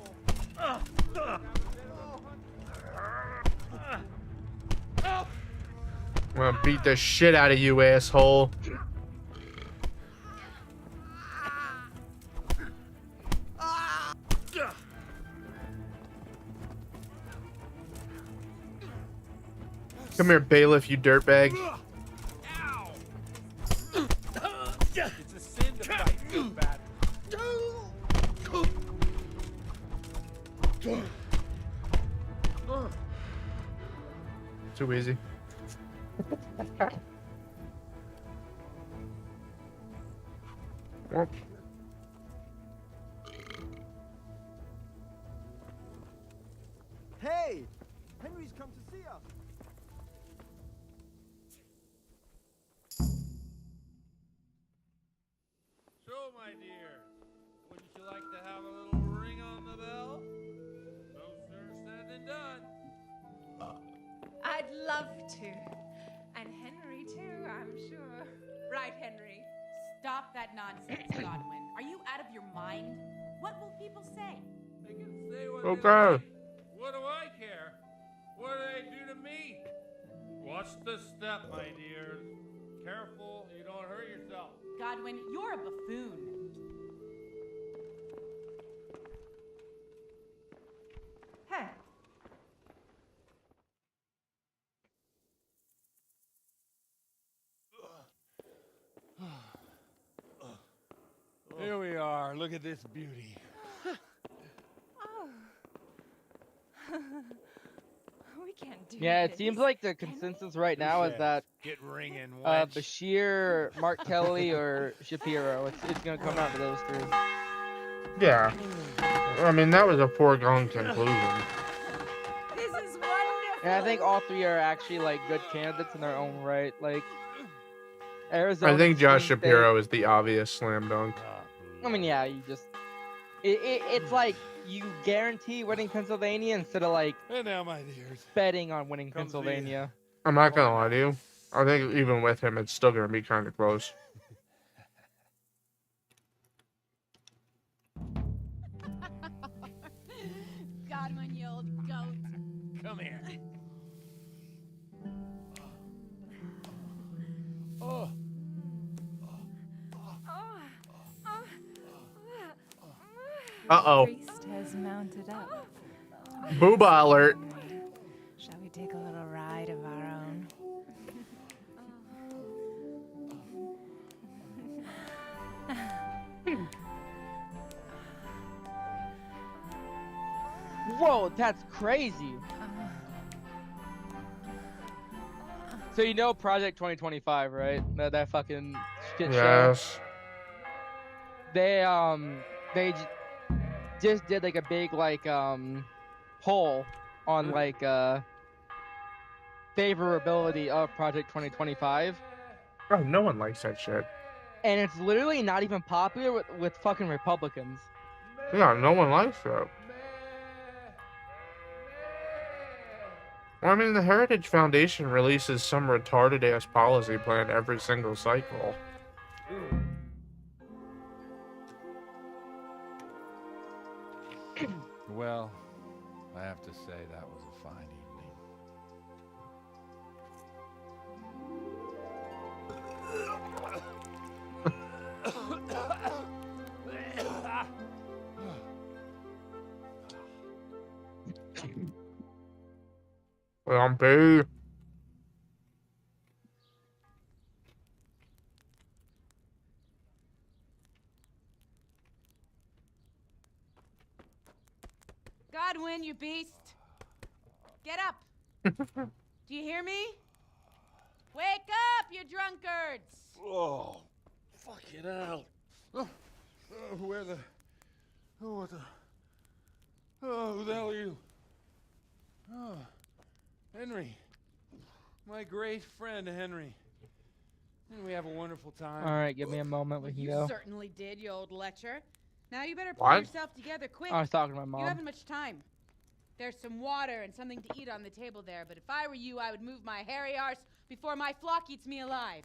I'm gonna beat the shit out of you, asshole. Come here, bailiff, you dirtbag. It's a sin to fight so bad. Too easy. Well, Hey! Henry's come to see us. So, my dear, wouldn't you like to have a little ring on the bell? No sooner said than done. I'd love to. And Henry, too, I'm sure. Right, Henry? Stop that nonsense, Godwin. Are you out of your mind? What will people say? They can say what Okay. they like. What do I care? What do they do to me? Watch the step, my dears. Careful, you don't hurt yourself. Godwin, you're a buffoon. Hey. Here we are. Look at this beauty. We can't do Yeah, this. it seems like the consensus right now is that Get ringing, wench. Bashir, Mark Kelly, or Shapiro. It's gonna come out to those three. yeah. I mean, that was a foregone conclusion. This is wonderful. And I think all three are actually like good candidates in their own right. Like Arizona. I think Josh Shapiro is the obvious slam dunk. I mean, yeah, you just it's like you guarantee winning Pennsylvania instead of like And now, my dears. betting on winning Come see Pennsylvania. I'm not gonna lie to you. I think even with him, it's still gonna be kind of close. Godwin, you old goat. Come here. Uh-oh. Priest has mounted up. Booba alert. Shall we take a little ride of our own? Whoa, that's crazy. So you know Project 2025, right? That fucking shit show. Yes. They just did like a big like poll on like favorability of Project 2025, Oh, no one likes that shit. and it's literally not even popular with fucking Republicans. Yeah, no one likes that. Well, I mean, the Heritage Foundation releases some retarded-ass policy plan every single cycle. Well, I have to say that was a fine evening. Lumpy. Godwin, you beast! Get up! Do you hear me? Wake up, you drunkards! Oh, fucking hell. Where the... Oh, what the... Oh, who the hell are you? Oh, Henry. My great friend, Henry. And we have a wonderful time. All right, give me a moment. We can You go. certainly did, you old lecher. Now you better pull What? yourself together quick. I was talking to my mom. You haven't much time. There's some water and something to eat on the table there, but if I were you, I would move my hairy arse before my flock eats me alive.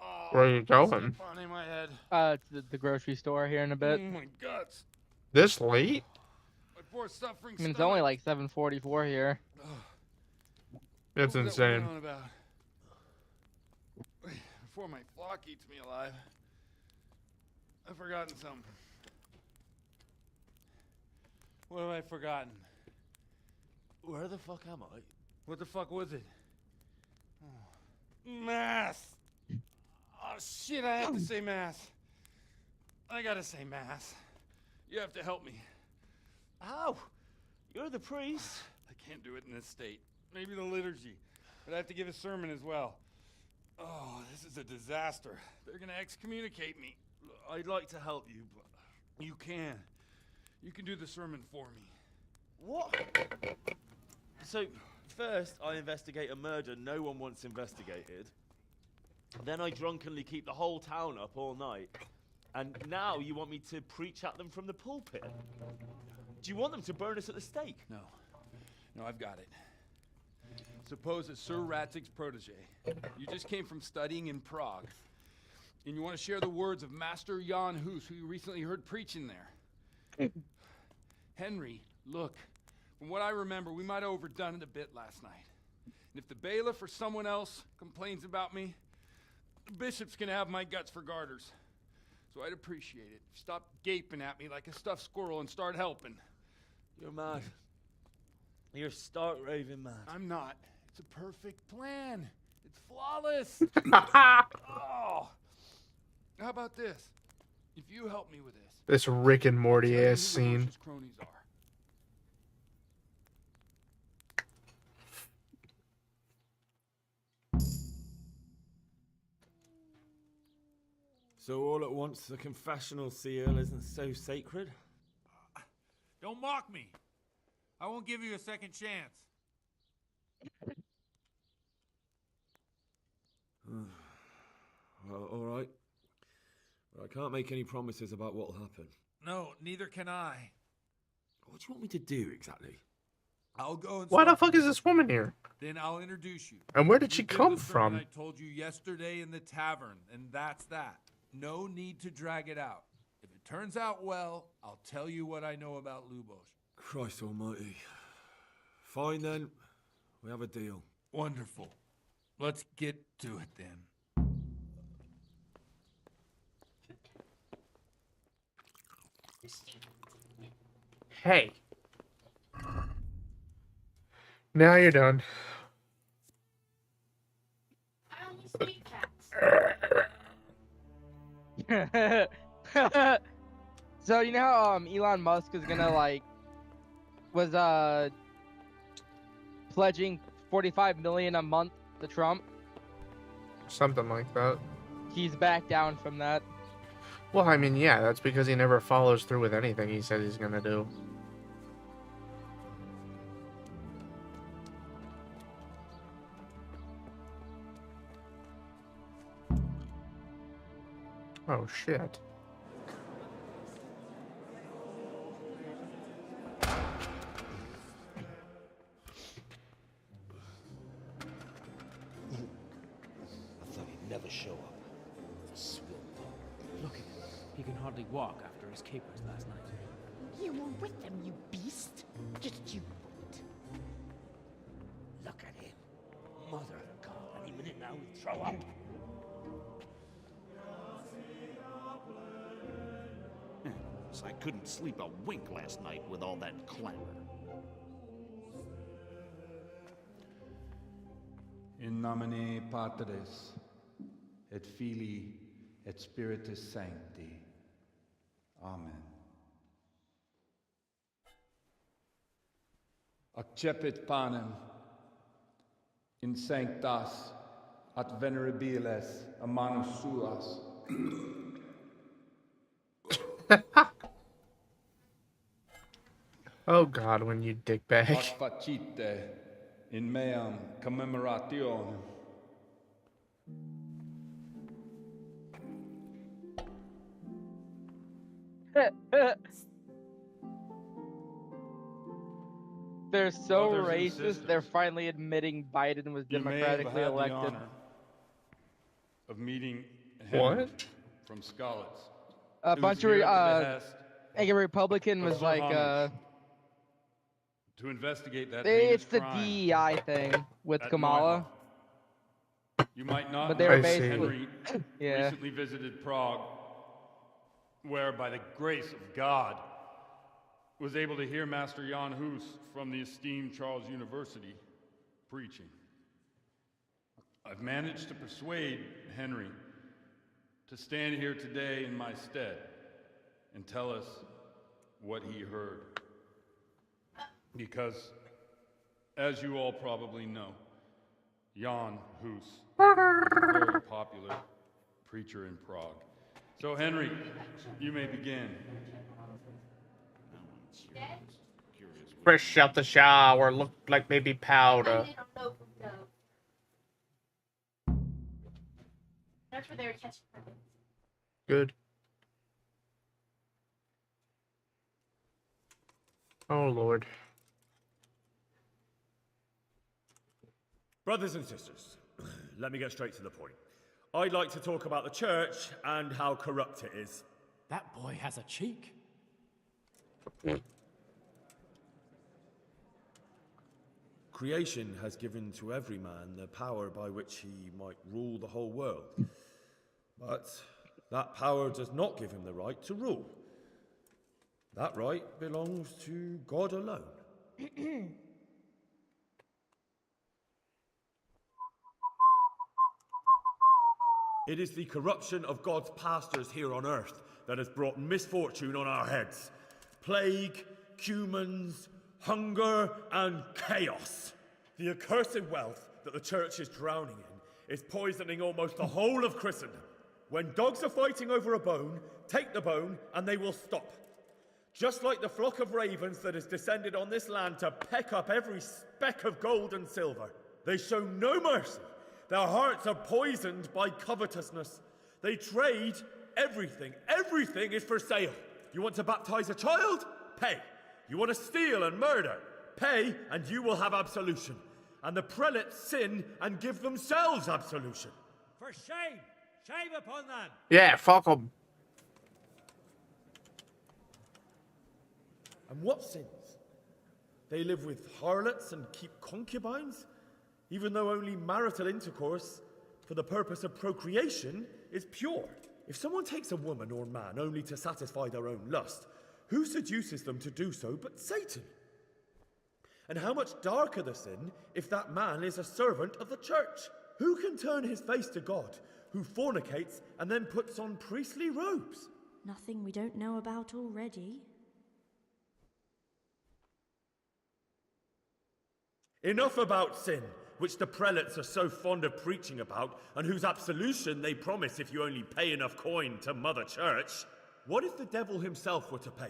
Oh, Where are you going? fun in my head. To the grocery store here in a bit. Oh my guts. This late? My poor suffering I mean, it's stomach. only like 7:44 here. That's What was that insane. one on about? Before my flock eats me alive. I've forgotten something. What have I forgotten? Where the fuck am I? What the fuck was it? Oh. Mass! Oh shit, I have to say mass. I gotta say mass. You have to help me. How? You're the priest. I can't do it in this state. Maybe the liturgy. But I have to give a sermon as well. Oh, this is a disaster. They're gonna excommunicate me. I'd like to help you, but... You can. You can do the sermon for me. What? So, first I investigate a murder no one wants investigated. Then I drunkenly keep the whole town up all night. And now you want me to preach at them from the pulpit? Do you want them to burn us at the stake? No. No, I've got it. Suppose that Sir Ratzig's protege. You just came from studying in Prague. And you want to share the words of Master Jan Hus, who you recently heard preaching there. Henry, look. From what I remember, we might have overdone it a bit last night. And if the bailiff or someone else complains about me, the bishop's gonna have my guts for garters. So I'd appreciate it. Stop gaping at me like a stuffed squirrel and start helping. You're mad. You're stark raving mad. I'm not. It's a perfect plan. It's flawless. Oh. How about this? If you help me with this. This Rick and Morty I'll tell you ass who scene. Moshe's cronies are. So all at once the confessional seal isn't so sacred? Don't mock me. I won't give you a second chance. Well, all right. But I can't make any promises about what'll happen. No, neither can I. What do you want me to do exactly? I'll go and Why the start fuck is this woman here? Then I'll introduce you. And where did You she did come the sermon from? I told you yesterday in the tavern, and that's that. No need to drag it out. If it turns out well, I'll tell you what I know about Lubos. Christ almighty. Fine then. We have a deal. Wonderful. Let's get to it then. Hey. Now you're done. I only speak cats. So you know how Elon Musk is gonna was pledging 45 million a month to Trump? Something like that. He's back down from that. Well, I mean, yeah, that's because he never follows through with anything he says he's gonna do. Oh, shit. I thought he'd never show up. The swindler. Look at him. He can hardly walk after his capers last night. You were with them, you beast. Just you wait. Look at him. Mother of God, any minute now he'll throw up. nervous. I couldn't sleep a wink last night with all that clamor. In nomine Patris, et Filii, et Spiritus Sancti. Amen. Accepit panem in sanctas at venerabiles a manus suas. Oh God, when you dick bag. Ac facite in meam commemorationem. They're so Brothers and racist, sisters, they're finally admitting Biden was You may have democratically had the elected. honor of meeting Henry from Skalitz. A It bunch was here of at the behest a Republican of was Sir like Hummers to investigate that it's heinous the crime DEI thing with at Kamala. Neuhof. You might not But they know were that basically Henry yeah. recently visited Prague, where by the grace of God was able to hear Master Jan Hus from the esteemed Charles University preaching. I've managed to persuade Henry to stand here today in my stead and tell us what he heard. Because, as you all probably know, Jan Hus is a very popular preacher in Prague. So, Henry, you may begin. Fresh out the shower, looked like baby powder. That's where they were catching her. Good. Oh Lord. Brothers and sisters, let me get straight to the point. I'd like to talk about the church and how corrupt it is. That boy has a cheek. Creation has given to every man the power by which he might rule the whole world. But that power does not give him the right to rule. That right belongs to God alone. It is the corruption of God's pastors here on earth that has brought misfortune on our heads. Plague, cumens, hunger, and chaos. The accursed wealth that the church is drowning in is poisoning almost the whole of Christendom. When dogs are fighting over a bone, take the bone and they will stop. Just like the flock of ravens that has descended on this land to peck up every speck of gold and silver. They show no mercy. Their hearts are poisoned by covetousness. They trade everything. Everything is for sale. You want to baptize a child? Pay. You want to steal and murder? Pay, and you will have absolution. And the prelates sin and give themselves absolution. For shame! Shame upon them! Yeah, fuck them. And what sins? They live with harlots and keep concubines, even though only marital intercourse for the purpose of procreation is pure. If someone takes a woman or man only to satisfy their own lust, who seduces them to do so but Satan? And how much darker the sin if that man is a servant of the church? Who can turn his face to God, who fornicates and then puts on priestly robes? Nothing we don't know about already. Enough about sin, which the prelates are so fond of preaching about, and whose absolution they promise if you only pay enough coin to Mother Church. What if the devil himself were to pay?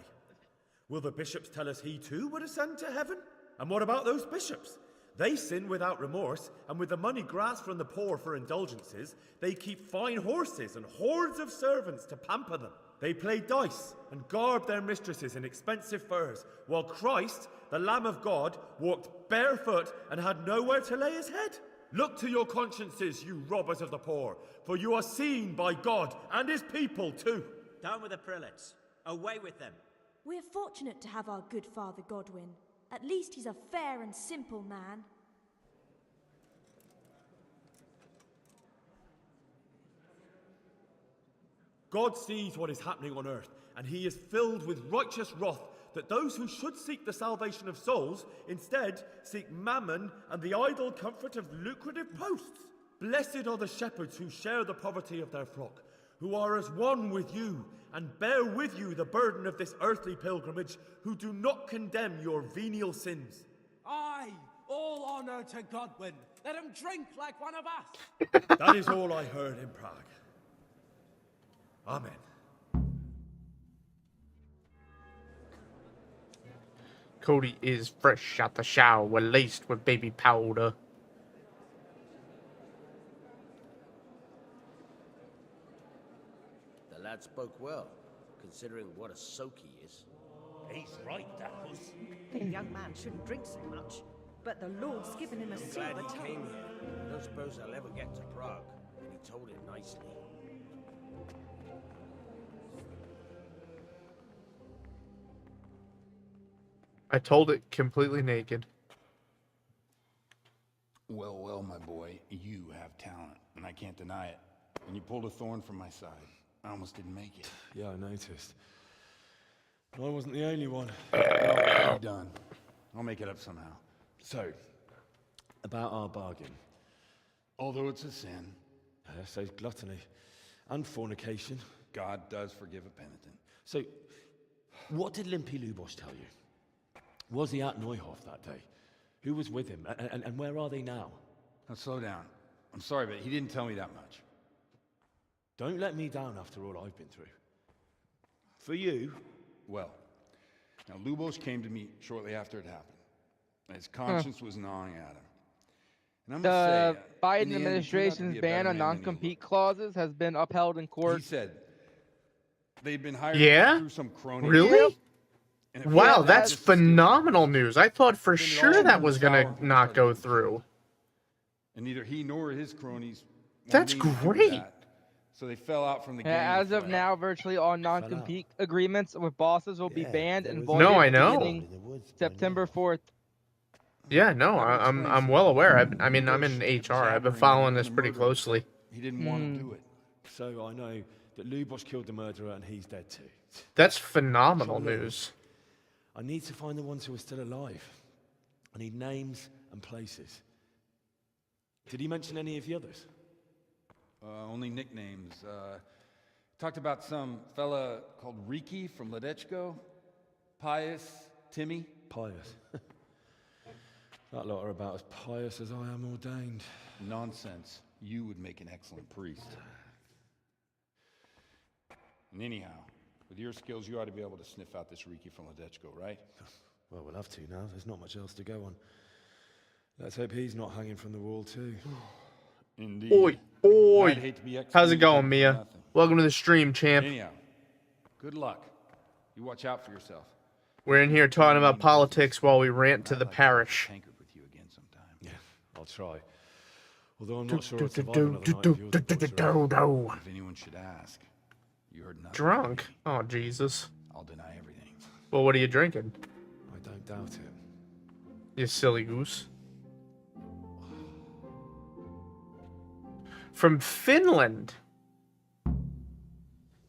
Will the bishops tell us he too would ascend to heaven? And what about those bishops? They sin without remorse, and with the money grasped from the poor for indulgences, they keep fine horses and hordes of servants to pamper them. They play dice and garb their mistresses in expensive furs, while Christ, the Lamb of God, walked barefoot and had nowhere to lay his head. Look to your consciences, you robbers of the poor, for you are seen by God and his people too. Down with the prelates. Away with them. We're fortunate to have our good Father Godwin. At least he's a fair and simple man. God sees what is happening on earth, and he is filled with righteous wrath that those who should seek the salvation of souls instead seek mammon and the idle comfort of lucrative posts. Blessed are the shepherds who share the poverty of their flock, who are as one with you and bear with you the burden of this earthly pilgrimage, who do not condemn your venial sins. Aye, all honor to Godwin. Let him drink like one of us. That is all I heard in Prague. Amen. Cody is fresh out the shower, laced with baby powder. The lad spoke well, considering what a soak he is. He's right, that was. The young man shouldn't drink so much, but the Lord's given him a I'm glad silver he tongue. came here. I don't suppose I'll ever get to Prague, and he told it nicely. I told it completely naked. Well, well, my boy, you have talent, and I can't deny it. And you pulled a thorn from my side. I almost didn't make it. Yeah, I noticed. I wasn't the only one. Well, done. I'll make it up somehow. So, about our bargain. Although it's a sin. So gluttony and fornication. God does forgive a penitent. So, what did Limpy Lubos tell you? Was he at Neuhof that day? Who was with him? And where are they now? Now slow down. I'm sorry, but he didn't tell me that much. Don't let me down after all I've been through. For you? Well, now Lubos came to me shortly after it happened. His conscience was gnawing at him. And I'm The gonna say, Biden in the end, he turned out to administration's be a ban better on man than he non-compete clauses has been upheld in court. He said they'd been hired Yeah? through some crony. Really? And it Wow, felt that's just phenomenal news. I thought for Then it sure all that moved was sour gonna when we not started go getting through. And neither he nor his cronies wanted That's anything to do with great. that. So they fell out from the game. As of now, virtually all non-compete agreements with bosses will be banned and voided No, I know. beginning September 4th. Yeah, no, I'm well aware. I mean, I'm in HR. I've been following this pretty closely. He didn't want to do it. So I know that Lubos killed the murderer and he's dead too. That's phenomenal So look, news. I need to find the ones who are still alive. I need names and places. Did he mention any of the others? Only nicknames. Talked about some fella called Riki from Ledechko. Pius, Timmy. Pious. That lot are about as pious as I am ordained. Nonsense. You would make an excellent priest. And anyhow, with your skills, you ought to be able to sniff out this Riki from Ledechko, right? Well, we'll have to now. There's not much else to go on. Let's hope he's not hanging from the wall too. Indeed. Oi, oi. I'd hate to be How's it excommunicated going, for Mia? nothing. Welcome to the stream, champ. Anyhow, good luck. You watch out for yourself. We're in here talking about politics while we rant to the parish. Yeah, I'll try. Although I'm not sure I'll survive another night of yours, Porter. If anyone should ask, you heard nothing. Drunk? Oh, Jesus. I'll deny everything. Well, what are you drinking? I don't doubt it. You silly goose. From Finland.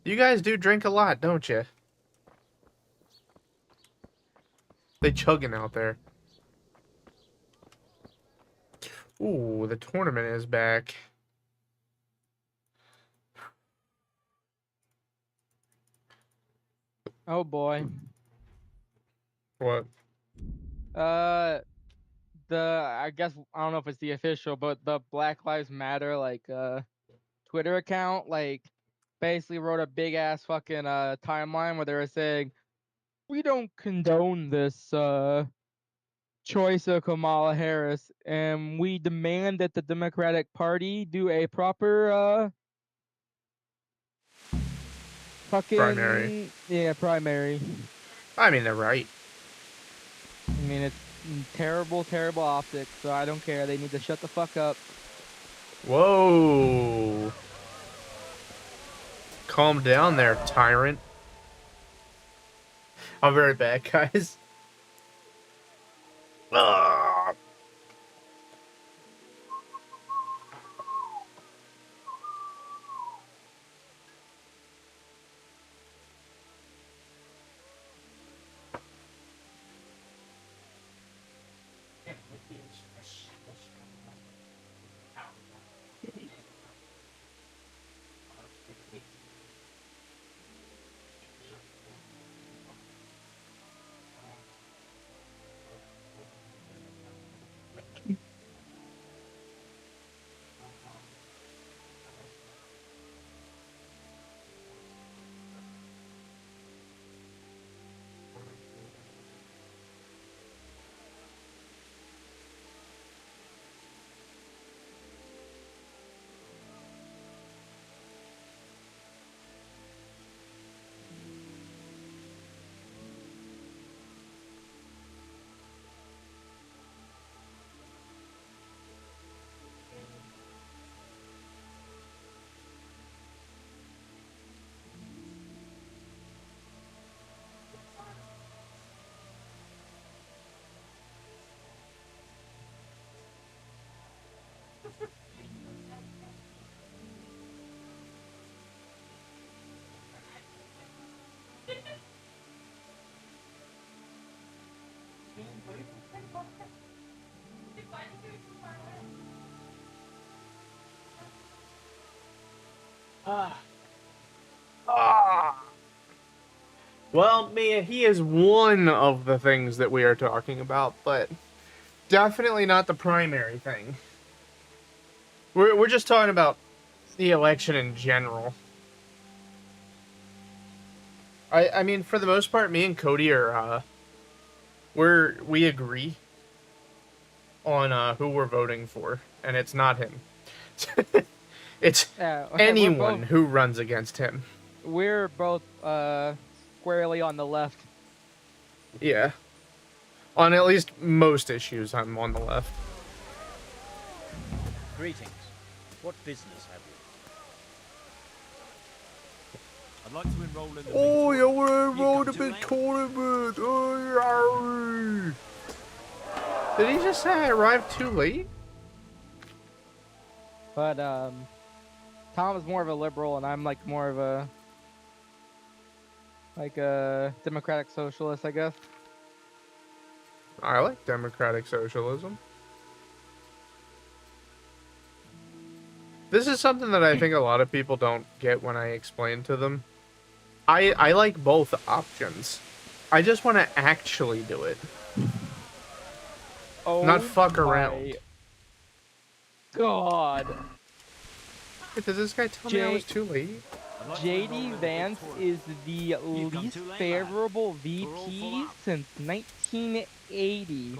You guys do drink a lot, don't you? They chugging out there. Ooh, the tournament is back. Oh boy. What? I guess I don't know if it's the official, but the Black Lives Matter Twitter account basically wrote a big ass fucking timeline where they were saying we don't condone this choice of Kamala Harris, and we demand that the Democratic Party do a proper fucking Primary. Yeah, primary. I mean, they're right. I mean, it's terrible, terrible optics, so I don't care. They need to shut the fuck up. Whoa. Calm down there, tyrant. I'll be right back, guys. Ah. Well, Mia, he is one of the things that we are talking about, but definitely not the primary thing. We're just talking about the election in general. I mean, for the most part, me and Cody are we agree on who we're voting for, and it's not him. It's anyone who runs against him. We're both squarely on the left. Yeah. On at least most issues, I'm on the left. Greetings. What business have you? I'd like to enroll in the Oh, you want to enroll in the big tournament? Oh, yeah. Did he just say I arrived too late? But Tom is more of a liberal, and I'm like more of a democratic socialist, I guess. I like democratic socialism. This is something that I think a lot of people don't get when I explain to them. I like both options. I just want to actually do it. Oh, not fuck around. God. Wait, did this guy tell me I was too late? JD Vance is the least favorable VP since 1980.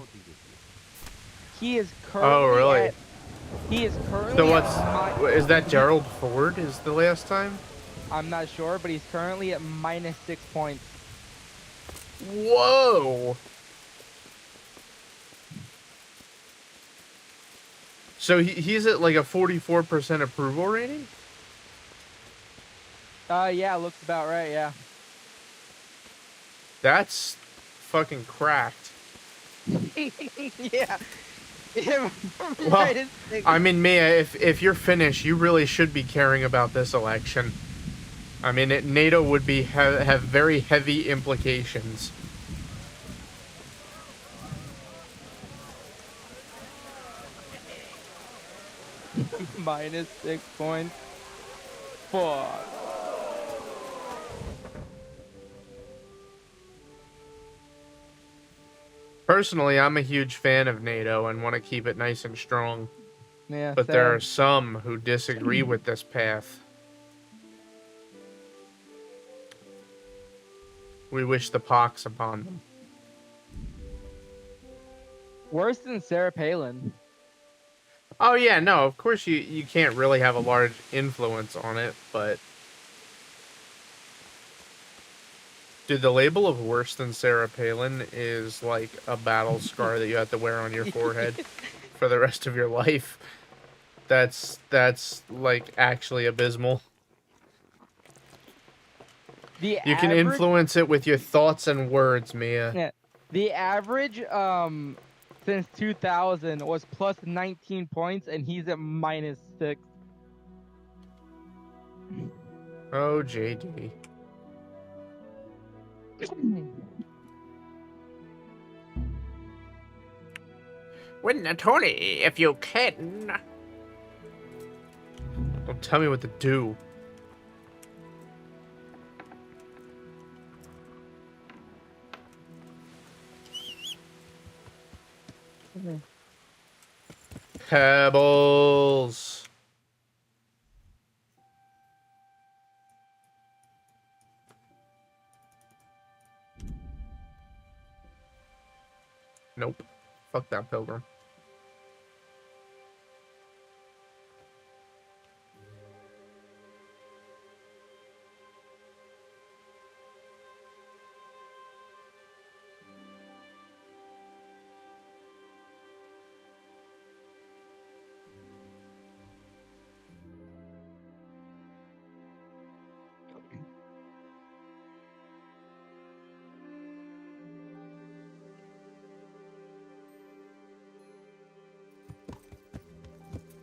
He is currently Oh, really? He is currently So is that Gerald Ford is the last time? I'm not sure, but he's currently at -6 points. Whoa! So he's at like a 44% approval rating? Yeah, looks about right, yeah. That's fucking cracked. Yeah. Well, I mean, Mia, if you're finished, you really should be caring about this election. I mean, NATO would be have very heavy implications. -6 points. Fuck. Personally, I'm a huge fan of NATO and want to keep it nice and strong. Yeah, but there are some who disagree with this path. We wish the pox upon them. Worse than Sarah Palin. Oh yeah, no, of course you can't really have a large influence on it, but... Dude, the label of worse than Sarah Palin is like a battle scar that you have to wear on your forehead for the rest of your life. That's like actually abysmal. You can influence it with your thoughts and words, Mia. Yeah. The average since 2000 was plus 19 points, and he's at -6. Oh, JD. Win the tourney if you can. Don't tell me what to do. Pebbles. Nope. Fuck that pilgrim.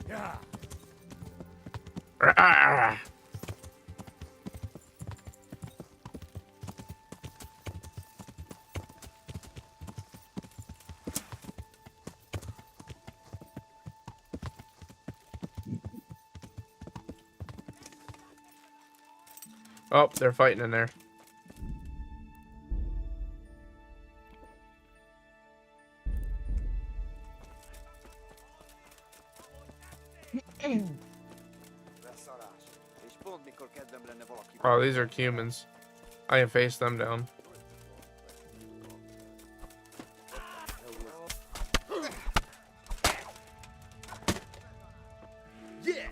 Yeah. Oh, they're fighting in there. Oh, these are humans. I can face them down. Yeah.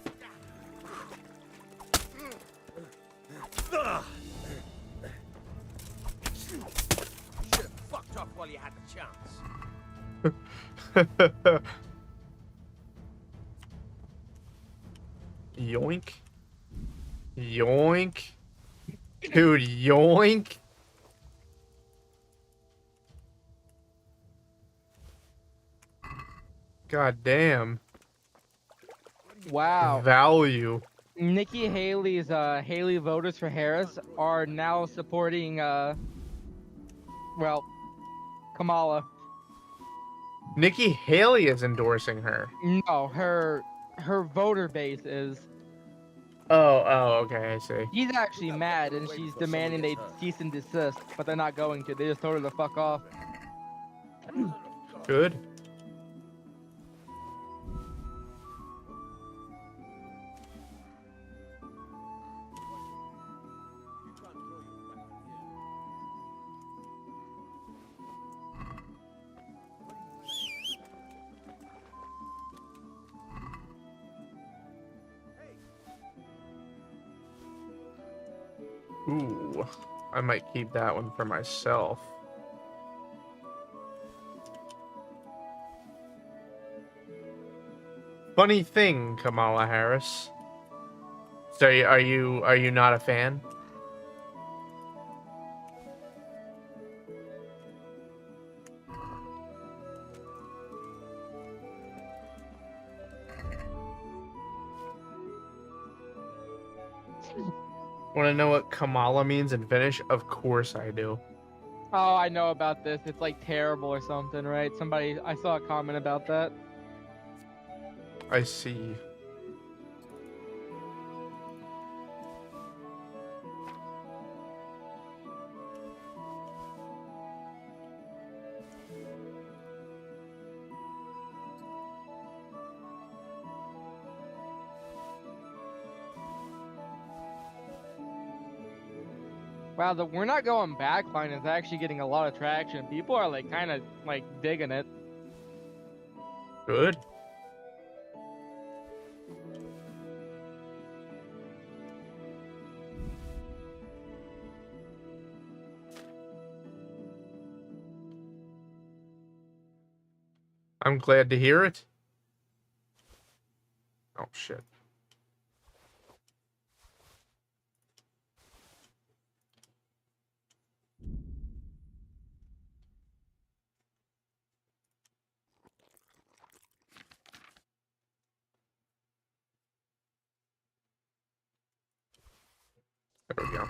Should have fucked off while you had the chance. Yoink. Yoink. Dude, yoink. God damn. Wow. Value. Nikki Haley's Haley voters for Harris are now supporting well, Kamala. Nikki Haley is endorsing her. No, her voter base is. Oh, okay, I see. She's actually mad and she's demanding they cease and desist, but they're not going to. They just told her to fuck off. Good. Ooh, I might keep that one for myself. Funny thing, Kamala Harris. So are you not a fan? Want to know what Kamala means in Finnish? Of course I do. Oh, I know about this. It's like terrible or something, right? I saw a comment about that. I see. Wow, the We're Not Going Back line is actually getting a lot of traction. People are like kind of like digging it. Good. I'm glad to hear it. Oh, shit. There we go.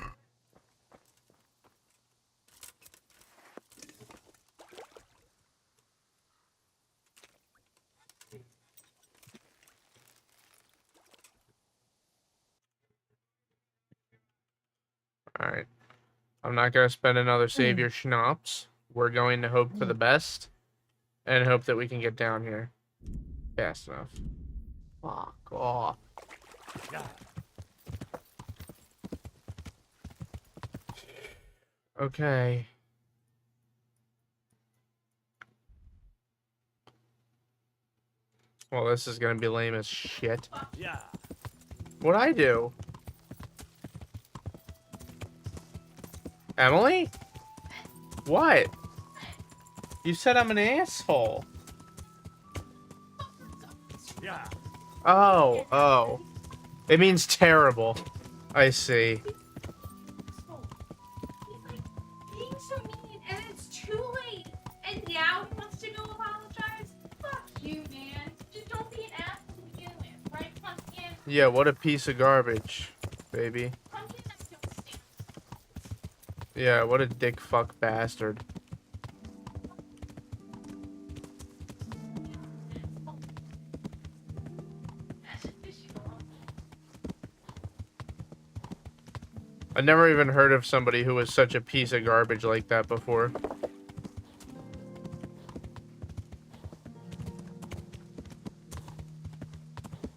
All right. I'm not going to spend another savior schnapps. We're going to hope for the best and hope that we can get down here fast enough. Fuck off. Okay. Well, this is going to be lame as shit. Yeah. What'd I do? Emily? What? You said I'm an asshole. Yeah. Oh. It means terrible. I see. Being so mean, and it's too late. And now he wants to go apologize? Fuck you, man. Just don't be an ass to begin with, right, Pumpkin? Yeah, what a piece of garbage, baby. Pumpkin, I don't stand. Yeah, what a dick fuck bastard. I never even heard of somebody who was such a piece of garbage like that before.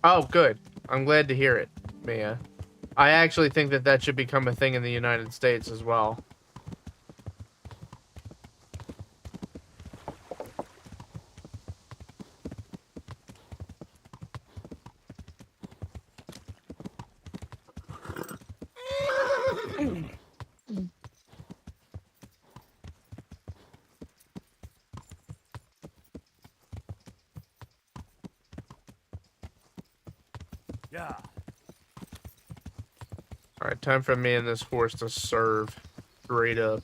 Oh, good. I'm glad to hear it, Mia. I actually think that that should become a thing in the United States as well. Yeah. Alright, time for me and this horse to serve. Straight up.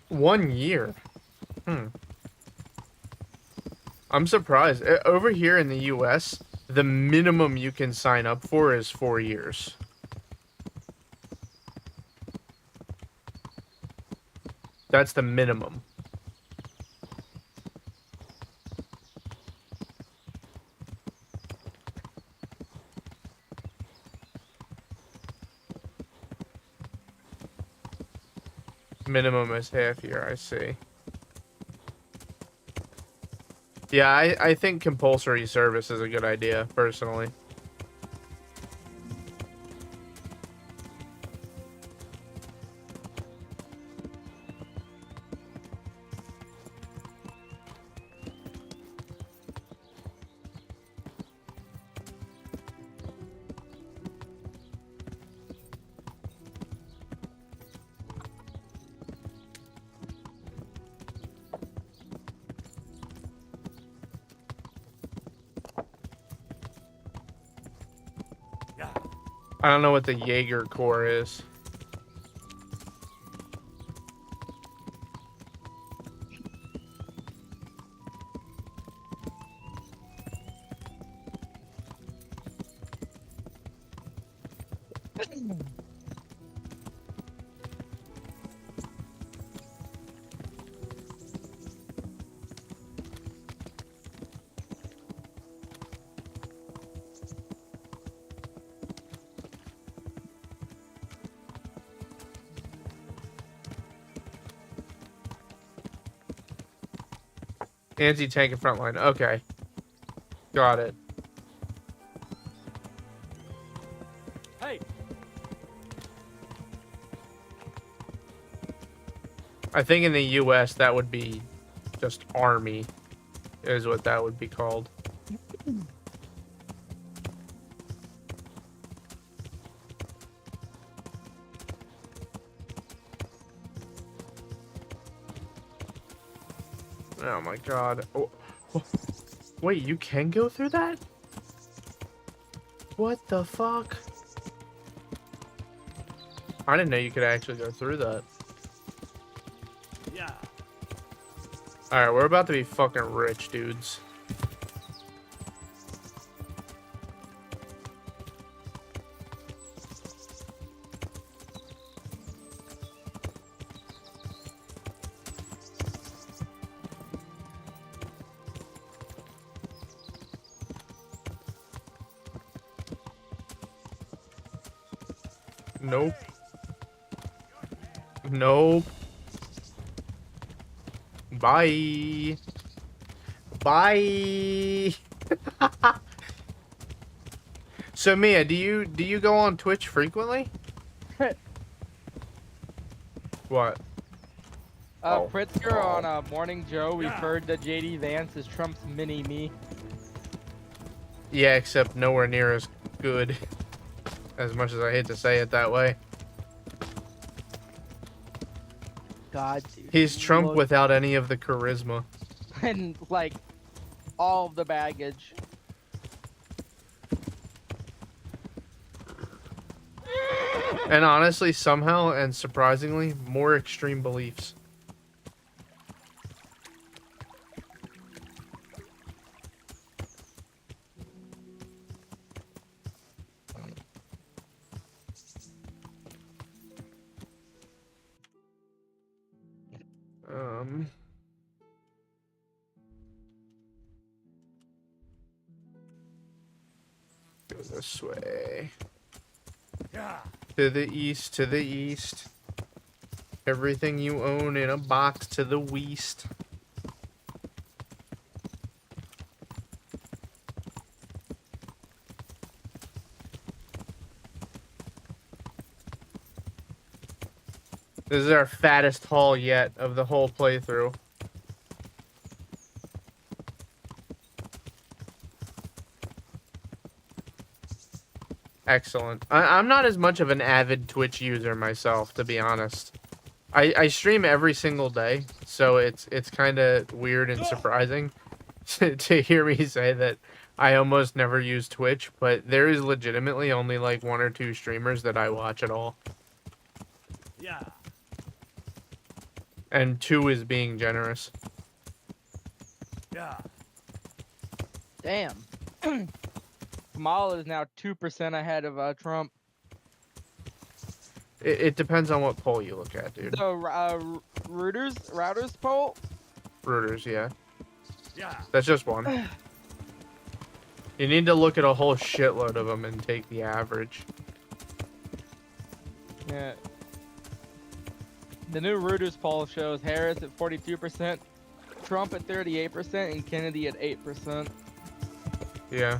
One year. I'm surprised. Over here in the US, the minimum you can sign up for is 4 years. That's the minimum. Minimum is half year, I see. Yeah, I think compulsory service is a good idea, personally. I don't know what the Jaeger Corps is. Anti-tank and frontline. Okay. Got it. Hey. I think in the US that would be just army is what that would be called. Oh my god. Oh. Wait, you can go through that? What the fuck? I didn't know you could actually go through that. Yeah. Alright, we're about to be fucking rich, dudes. Nope. Nope. Bye. Bye. So Mia, do you go on Twitch frequently? What? Pritzker on Morning Joe, we've heard that JD Vance is Trump's mini-me. Yeah, except nowhere near as good. As much as I hate to say it that way. God, dude. He's Trump without any of the charisma. And, like, all of the baggage. And honestly, somehow and surprisingly, more extreme beliefs. Go this way. Yeah. To the east, to the east. Everything you own in a box to the west. This is our fattest haul yet of the whole playthrough. Excellent. I'm not as much of an avid Twitch user myself, to be honest. I stream every single day, so it's kind of weird and surprising to hear me say that I almost never use Twitch, but there is legitimately only like 1 or 2 streamers that I watch at all. Yeah. And 2 is being generous. Yeah. Damn. Kamala is now 2% ahead of Trump. It depends on what poll you look at, dude. So, Reuters poll? Reuters, yeah. Yeah. That's just one. You need to look at a whole shitload of them and take the average. Yeah. The new Reuters poll shows Harris at 42%, Trump at 38%, and Kennedy at 8%. Yeah.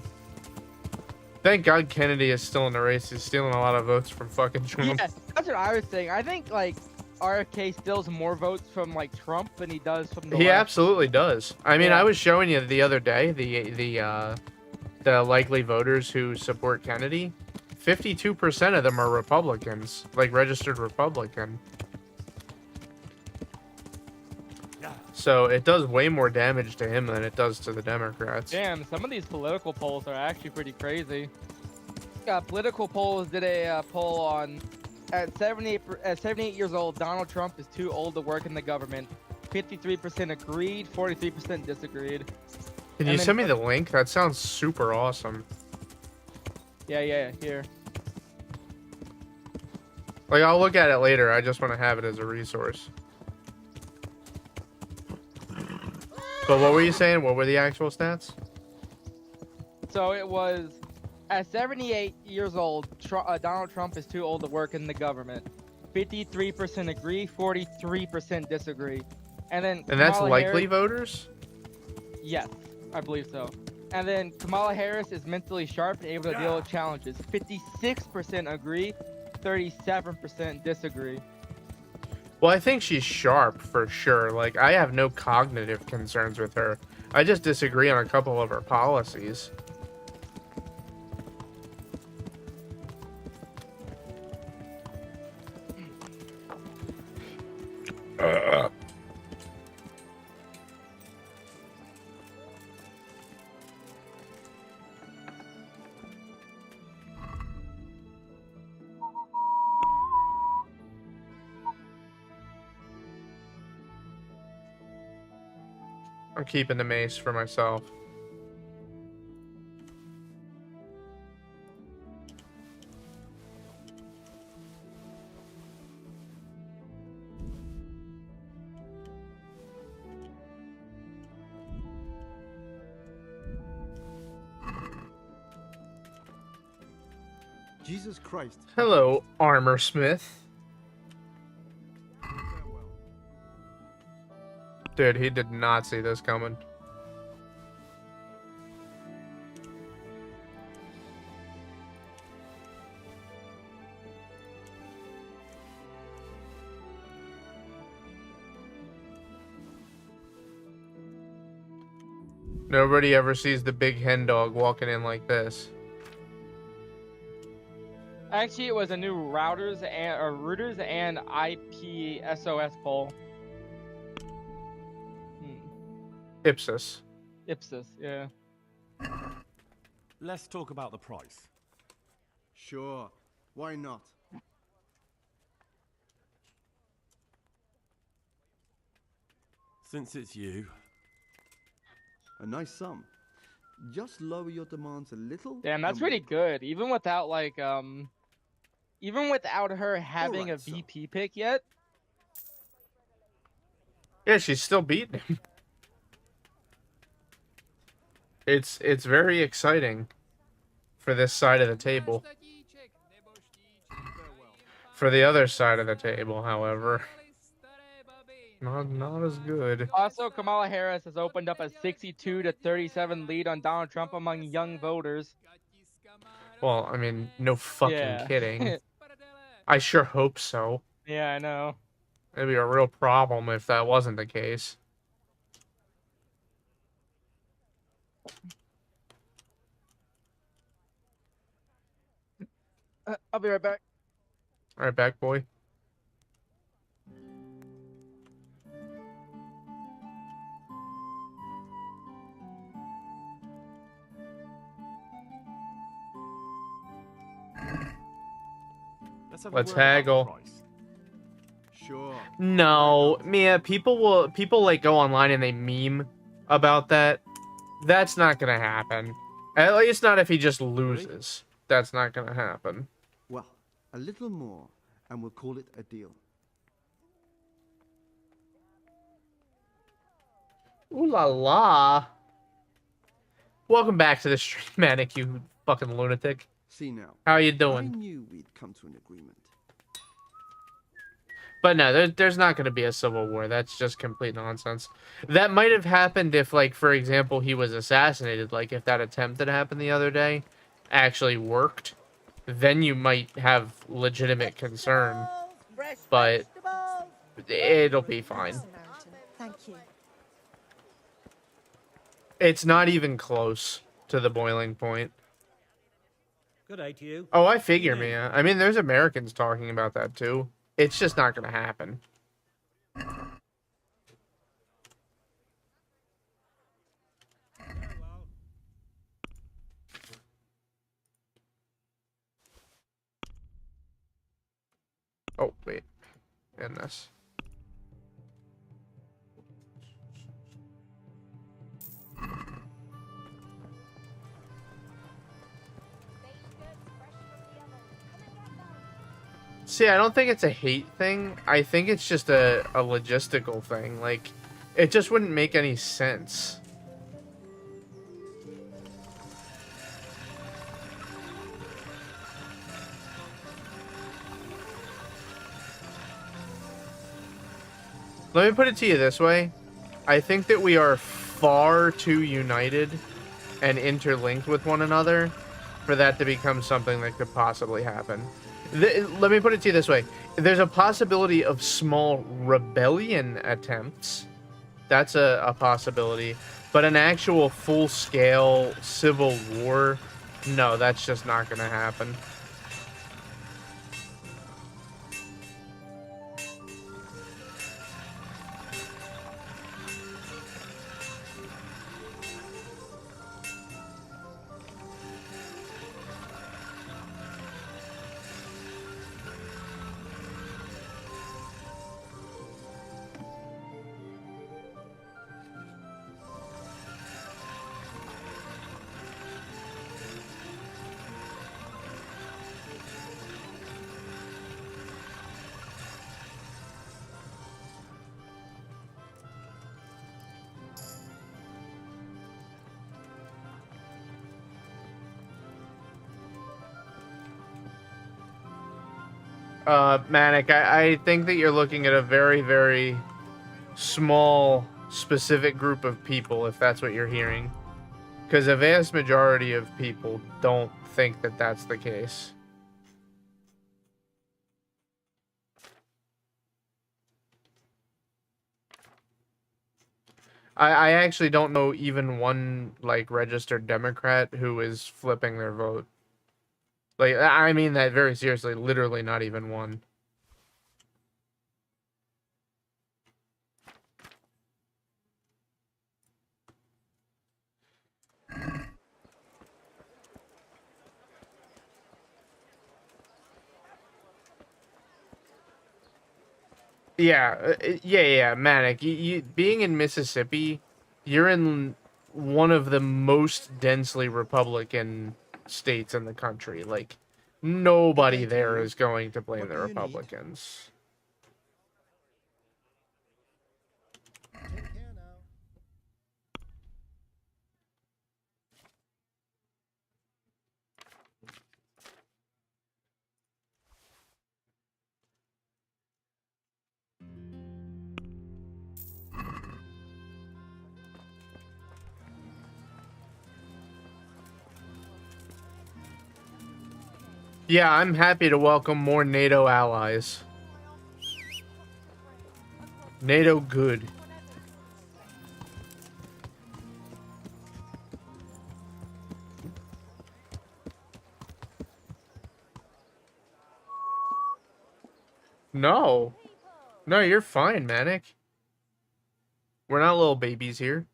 Thank God Kennedy is still in the race. He's stealing a lot of votes from fucking Trump. Yeah, that's what I was saying. I think, like, RFK steals more votes from, like, Trump than he does from the He left. absolutely does. I mean, Yeah. I was showing you the other day the likely voters who support Kennedy. 52% of them are Republicans, like registered Republican. So it does way more damage to him than it does to the Democrats. Damn, some of these political polls are actually pretty crazy. Political polls did a poll on at 78 years old, Donald Trump is too old to work in the government. 53% agreed, 43% disagreed. Can you send me the link? That sounds super awesome. Yeah, here. Like, I'll look at it later. I just want to have it as a resource. But what were you saying? What were the actual stats? So it was, at 78 years old, Donald Trump is too old to work in the government. 53% agree, 43% disagree. And then And that's Kamala likely Harris, voters? Yes, I believe so. And then Kamala Harris is mentally sharp and able to deal with challenges. 56% agree, 37% disagree. Well, I think she's sharp for sure. Like, I have no cognitive concerns with her. I just disagree on a couple of her policies. I'm keeping the mace for myself. Jesus Christ. Hello, Armor Smith. Dude, he did not see this coming. Nobody ever sees the big hen dog walking in like this. Actually, it was a new routers and IPSOS poll. Ipsos. Ipsos, yeah. Let's talk about the price. Sure. Why not? Since it's you. A nice sum. Just lower your demands a little. Damn, that's pretty good. Even without even without her having a VP pick yet. Yeah, she's still beating him. It's very exciting. for this side of the table. For the other side of the table, however, not as good. Also, Kamala Harris has opened up a 62-37 lead on Donald Trump among young voters. Well, I mean, no fucking Yeah. kidding. I sure hope so. Yeah, I know. It'd be a real problem if that wasn't the case. I'll be right back. All right, back, boy. Let's haggle. Sure. No, Mia, people like go online and they meme about that. That's not gonna happen. At least not if he just loses. That's not gonna happen. Well, a little more, and we'll call it a deal. Ooh la la. Welcome back to the stream, Manic, you fucking lunatic. See now. How you I doing? knew we'd come to an agreement. But no, there's not going to be a civil war. That's just complete nonsense. That might have happened if, like, for example, he was assassinated. Like, if that attempt that happened the other day actually worked, then you might have legitimate concern. But it'll be fine. Thank you. It's not even close to the boiling point. Good day to you. Oh, I figure, Mia. I mean, there's Americans talking about that, too. It's just not going to happen. Oh, wait. And this. See, I don't think it's a hate thing. I think it's just a logistical thing. Like, it just wouldn't make any sense. Let me put it to you this way. I think that we are far too united and interlinked with one another for that to become something that could possibly happen. Let me put it to you this way. There's a possibility of small rebellion attempts. That's a possibility. But an actual full-scale civil war, no, that's just not going to happen. Manic, I think that you're looking at a very, very small, specific group of people, if that's what you're hearing. Because a vast majority of people don't think that that's the case. I actually don't know even one, like, registered Democrat who is flipping their vote. Like, I mean that very seriously, literally not even one. Yeah, Manic. You being in Mississippi, you're in one of the most densely Republican states in the country. Like, nobody there is going to blame the Republicans. Yeah, I'm happy to welcome more NATO allies. NATO good. No. No, you're fine, Manic. We're not little babies here.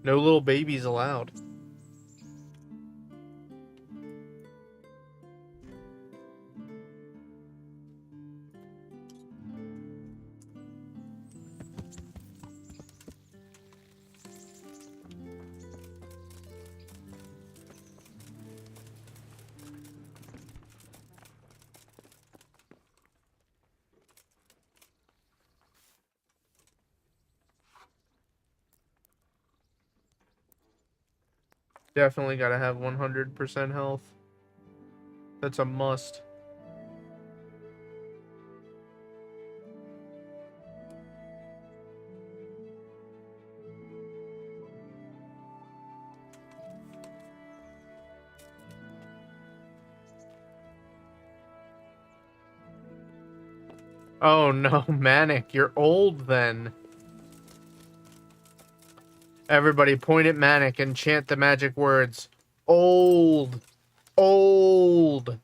No little babies allowed. Definitely gotta have 100% health. That's a must. Oh no, Manic, you're old then. Everybody point at Manic and chant the magic words. Old. Old.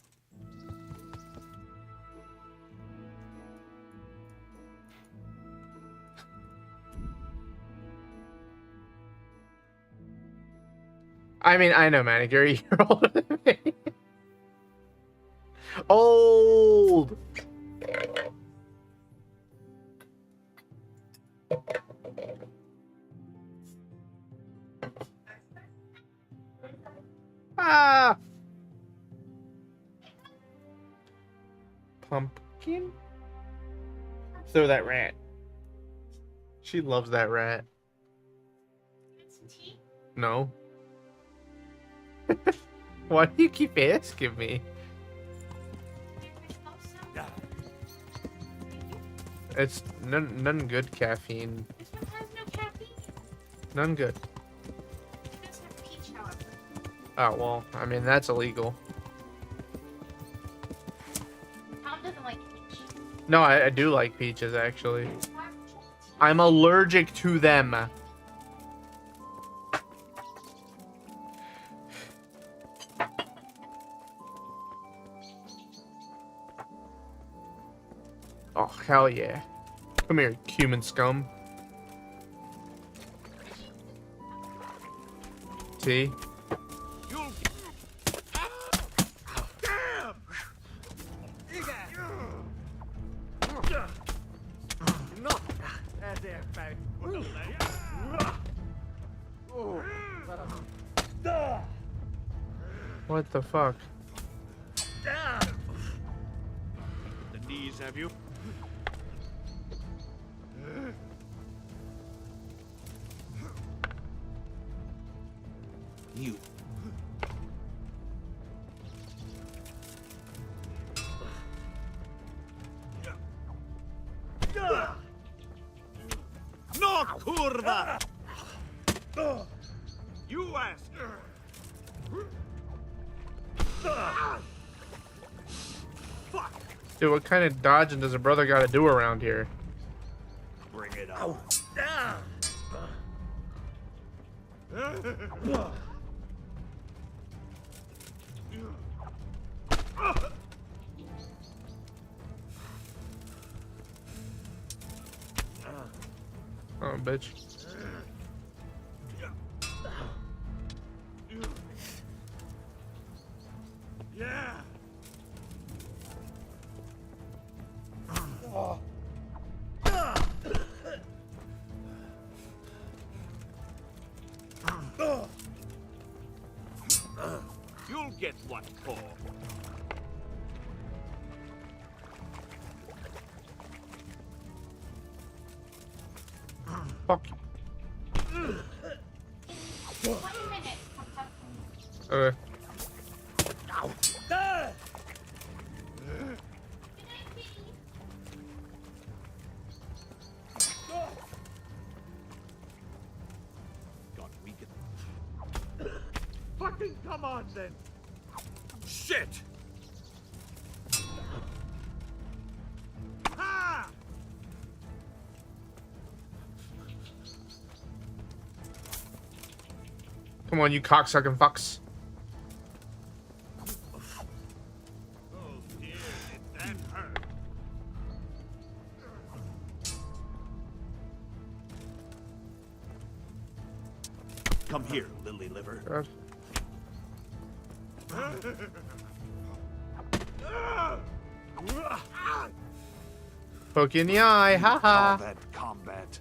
I mean, I know, Manic, you're a year older than me. Old. Ah. Pumpkin? Throw that rat. She loves that rat. No. Why do you keep asking me? It's none good caffeine. This one has no caffeine. None good. It does have peach, however. Oh, well, I mean, that's illegal. Tom doesn't like peach. No, I do like peaches, actually. I'm allergic to them. Oh, hell yeah. Come here, human scum. See? What the fuck? The knees, have you? You. No, kurva! You ask. Dude, what kind of dodging does a brother gotta do around here? Bring it out. Oh, bitch. Yeah. You'll get what for. Fuck. 1 minute. Okay. Fucking come on then! Shit! Ha! Come on, you cocksucking fucks. Oh dear, did that hurt? Come here, lily liver. God. Poke you in the eye, haha. Call that combat.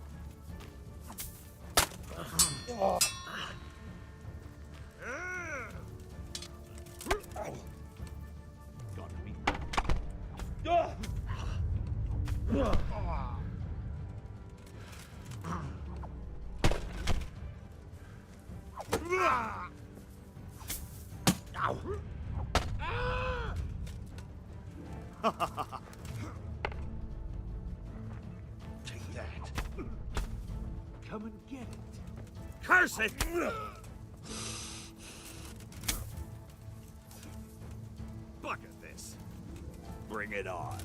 Take that. Come and get it. Curse it! Bucket this. Bring it on.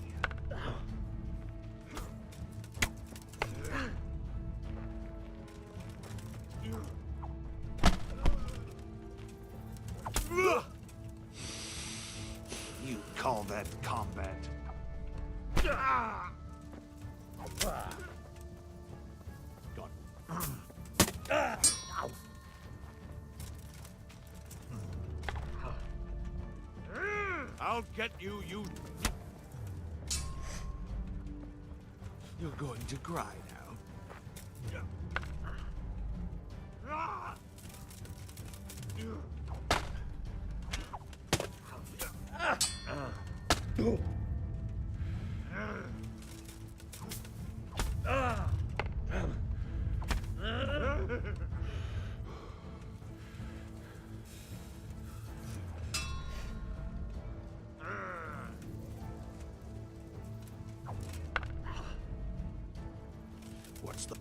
You call that combat? I'll get you, you... You're going to cry now. What's the...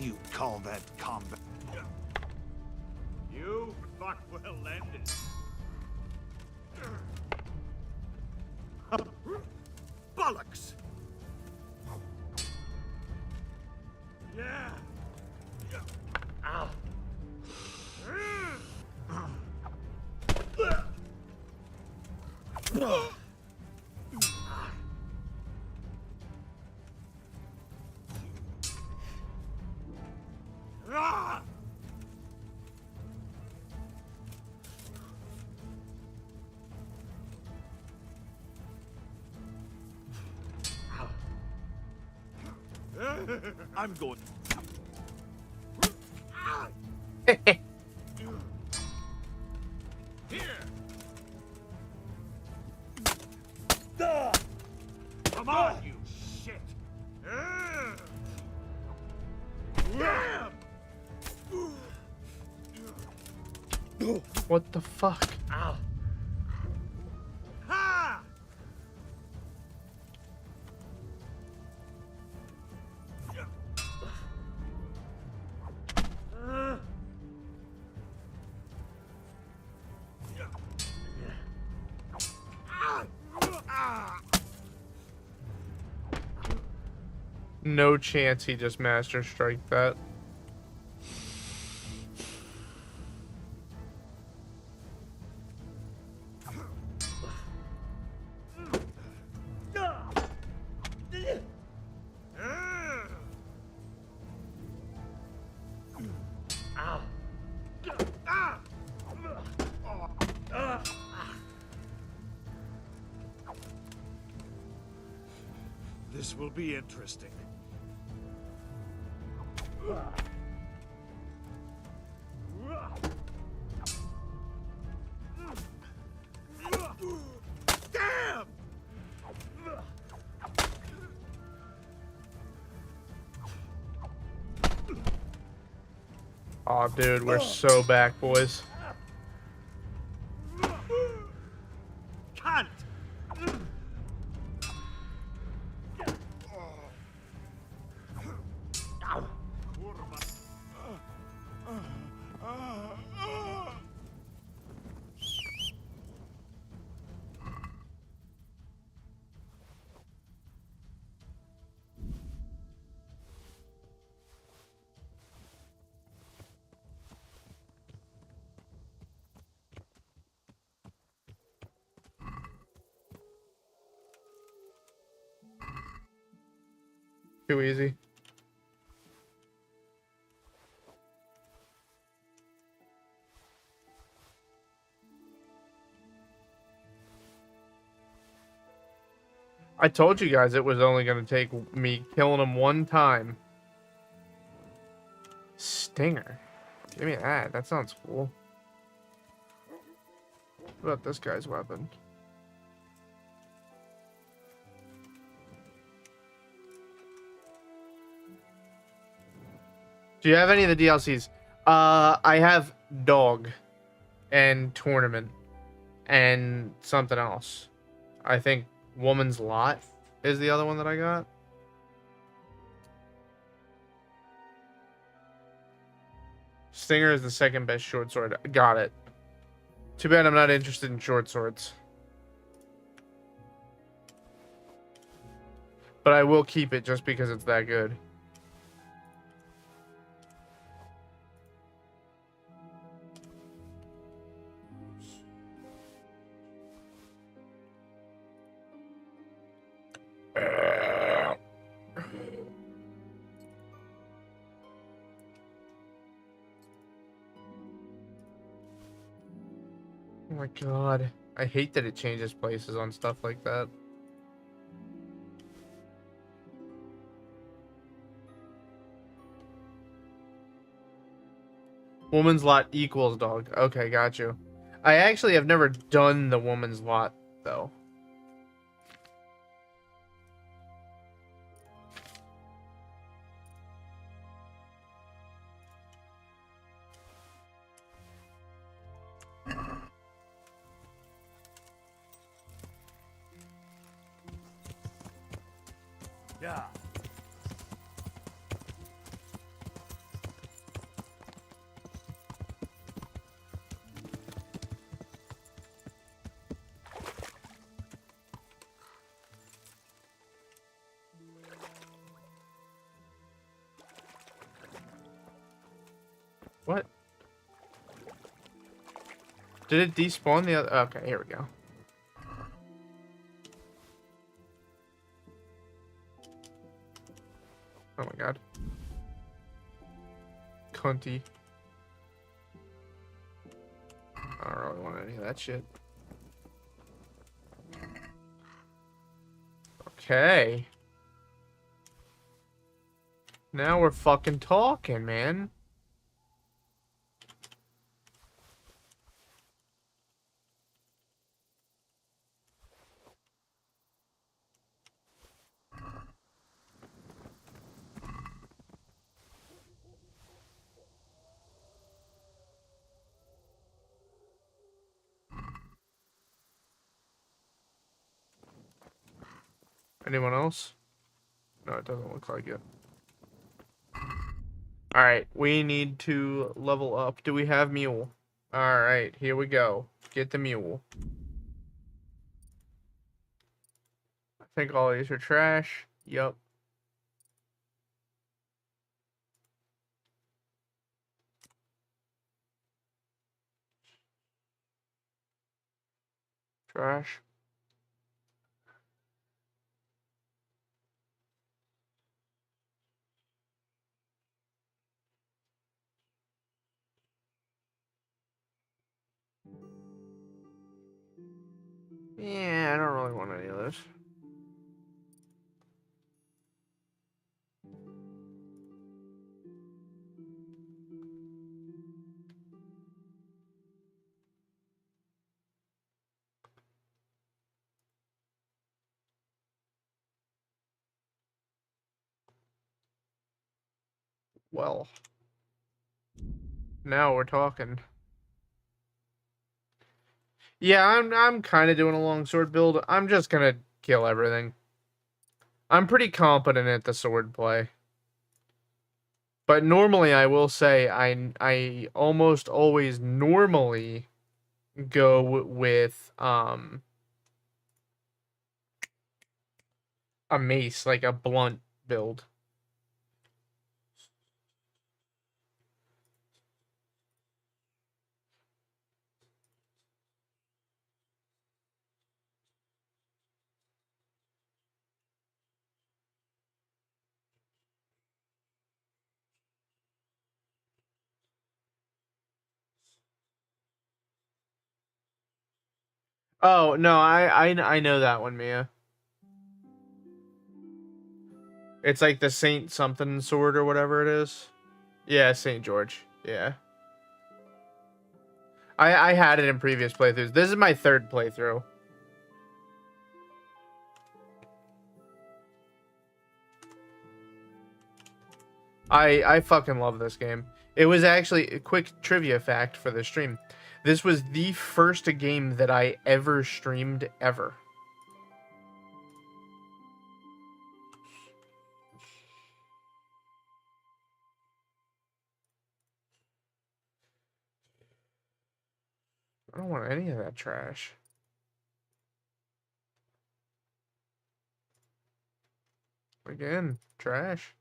You call that combat? You fuck well ended. Bollocks! Yeah. Ow. I'm going. Here. Come on, you shit. Damn. What the fuck? Ow. Ha! No chance he just master strike that. This will be interesting. Damn! Aw, dude, we're so back, boys. Cunt! Too easy. I told you guys it was only going to take me killing him one time. Stinger. Give me that. That sounds cool. What about this guy's weapon? Do you have any of the DLCs? I have Dog and Tournament and something else. I think Woman's Lot is the other one that I got. Stinger is the second best short sword. Got it. Too bad I'm not interested in short swords. But I will keep it just because it's that good. Oh my god. I hate that it changes places on stuff like that. Woman's Lot equals Dog. Okay, got you. I actually have never done the Woman's Lot, though. Yeah. What? Did it despawn the other? Okay, here we go. Oh my god. Cunty. I don't really want any of that shit. Okay. Now we're fucking talking, man. Anyone else? No, it doesn't look like it. Alright, we need to level up. Do we have Mule? Alright, here we go. Get the Mule. I think all these are trash. Yup. Trash. Yeah, I don't really want any of this. Well. Now we're talking. Yeah, I'm kind of doing a longsword build. I'm just gonna kill everything. I'm pretty competent at the sword play. But normally I will say I almost always normally go with a mace, like a blunt build. Oh no, I know that one, Mia. It's like the Saint something sword or whatever it is. Yeah, Saint George. Yeah. I had it in previous playthroughs. This is my third playthrough. I fucking love this game. It was actually a quick trivia fact for the stream. This was the first game that I ever streamed ever. I don't want any of that trash. Again, trash.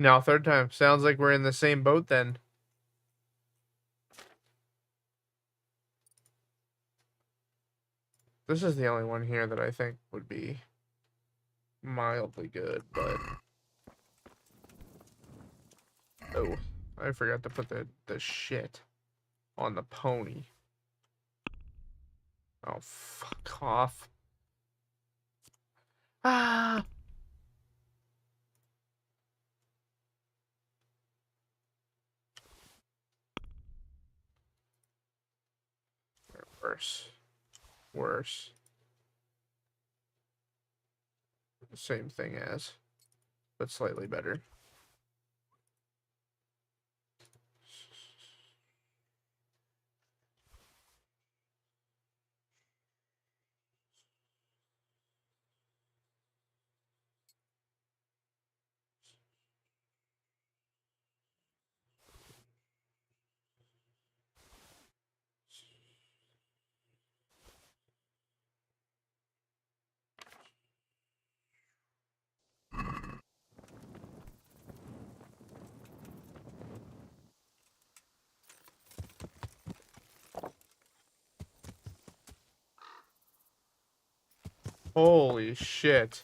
Now, third time. Sounds like we're in the same boat then. This is the only one here that I think would be mildly good, but... Oh, I forgot to put the shit on the pony. Oh, fuck off. Ah! Worse. Worse. Same thing as, but slightly better. Holy shit.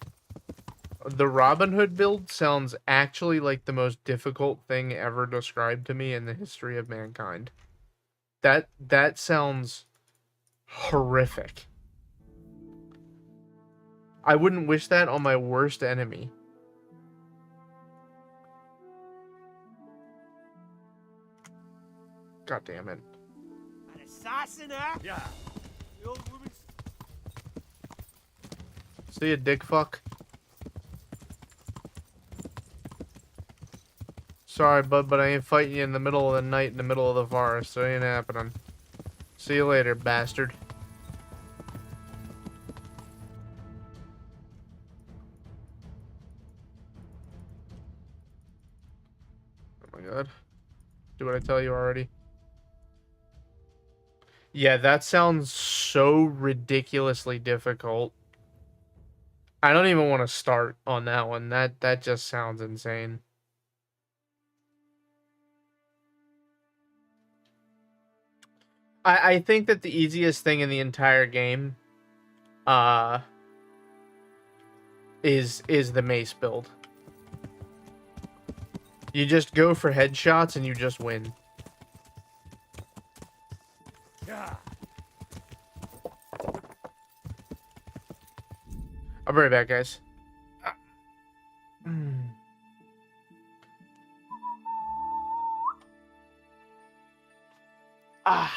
The Robin Hood build sounds actually like the most difficult thing ever described to me in the history of mankind. That sounds horrific. I wouldn't wish that on my worst enemy. God damn it. An assassin, eh? Yeah. The old woman's... See ya, dick fuck. Sorry, bud, but I ain't fighting you in the middle of the night in the middle of the forest, so it ain't happening. See you later, bastard. Oh my god. Do what I tell you already. Yeah, that sounds so ridiculously difficult. I don't even want to start on that one. That just sounds insane. I think that the easiest thing in the entire game is the mace build. You just go for headshots and you just win. Yeah. I'll be right back, guys. Ah.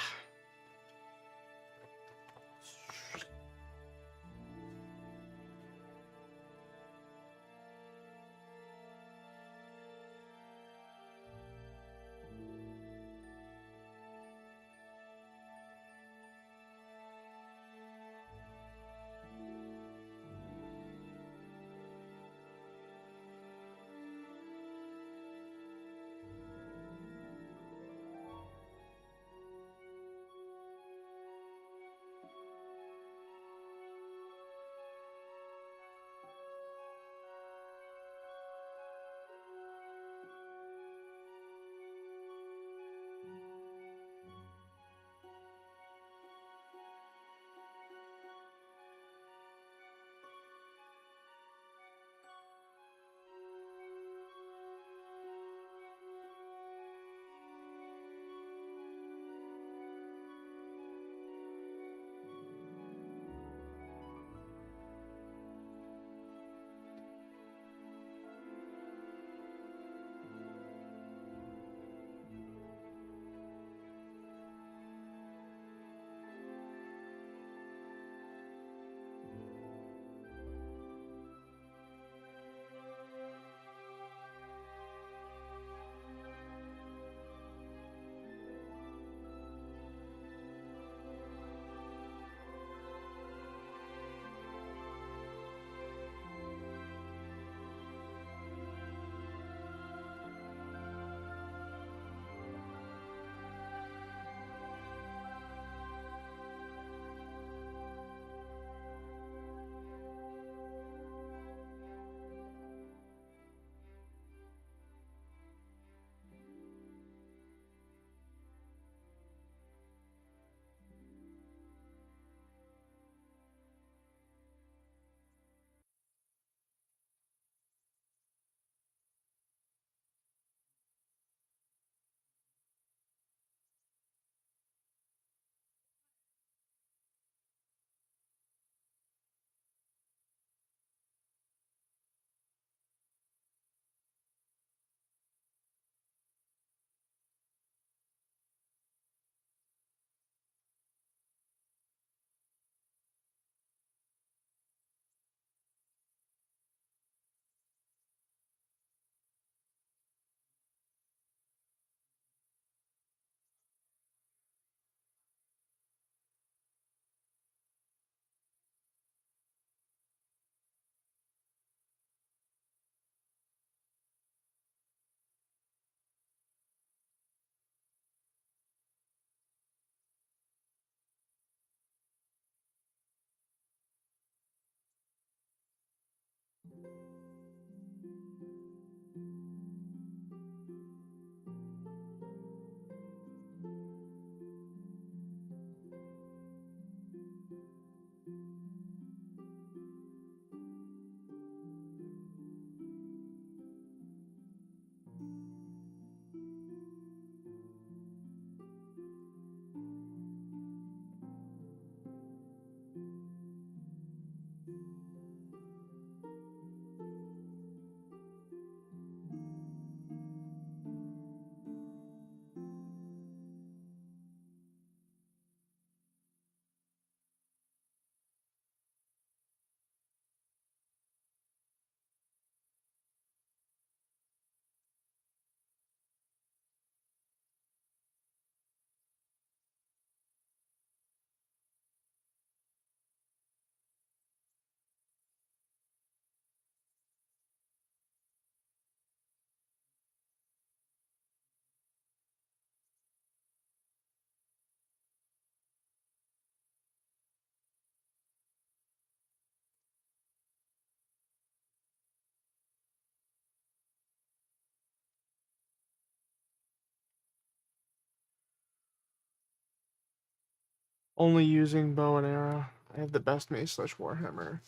Only using bow and arrow. I have the best mace / warhammer.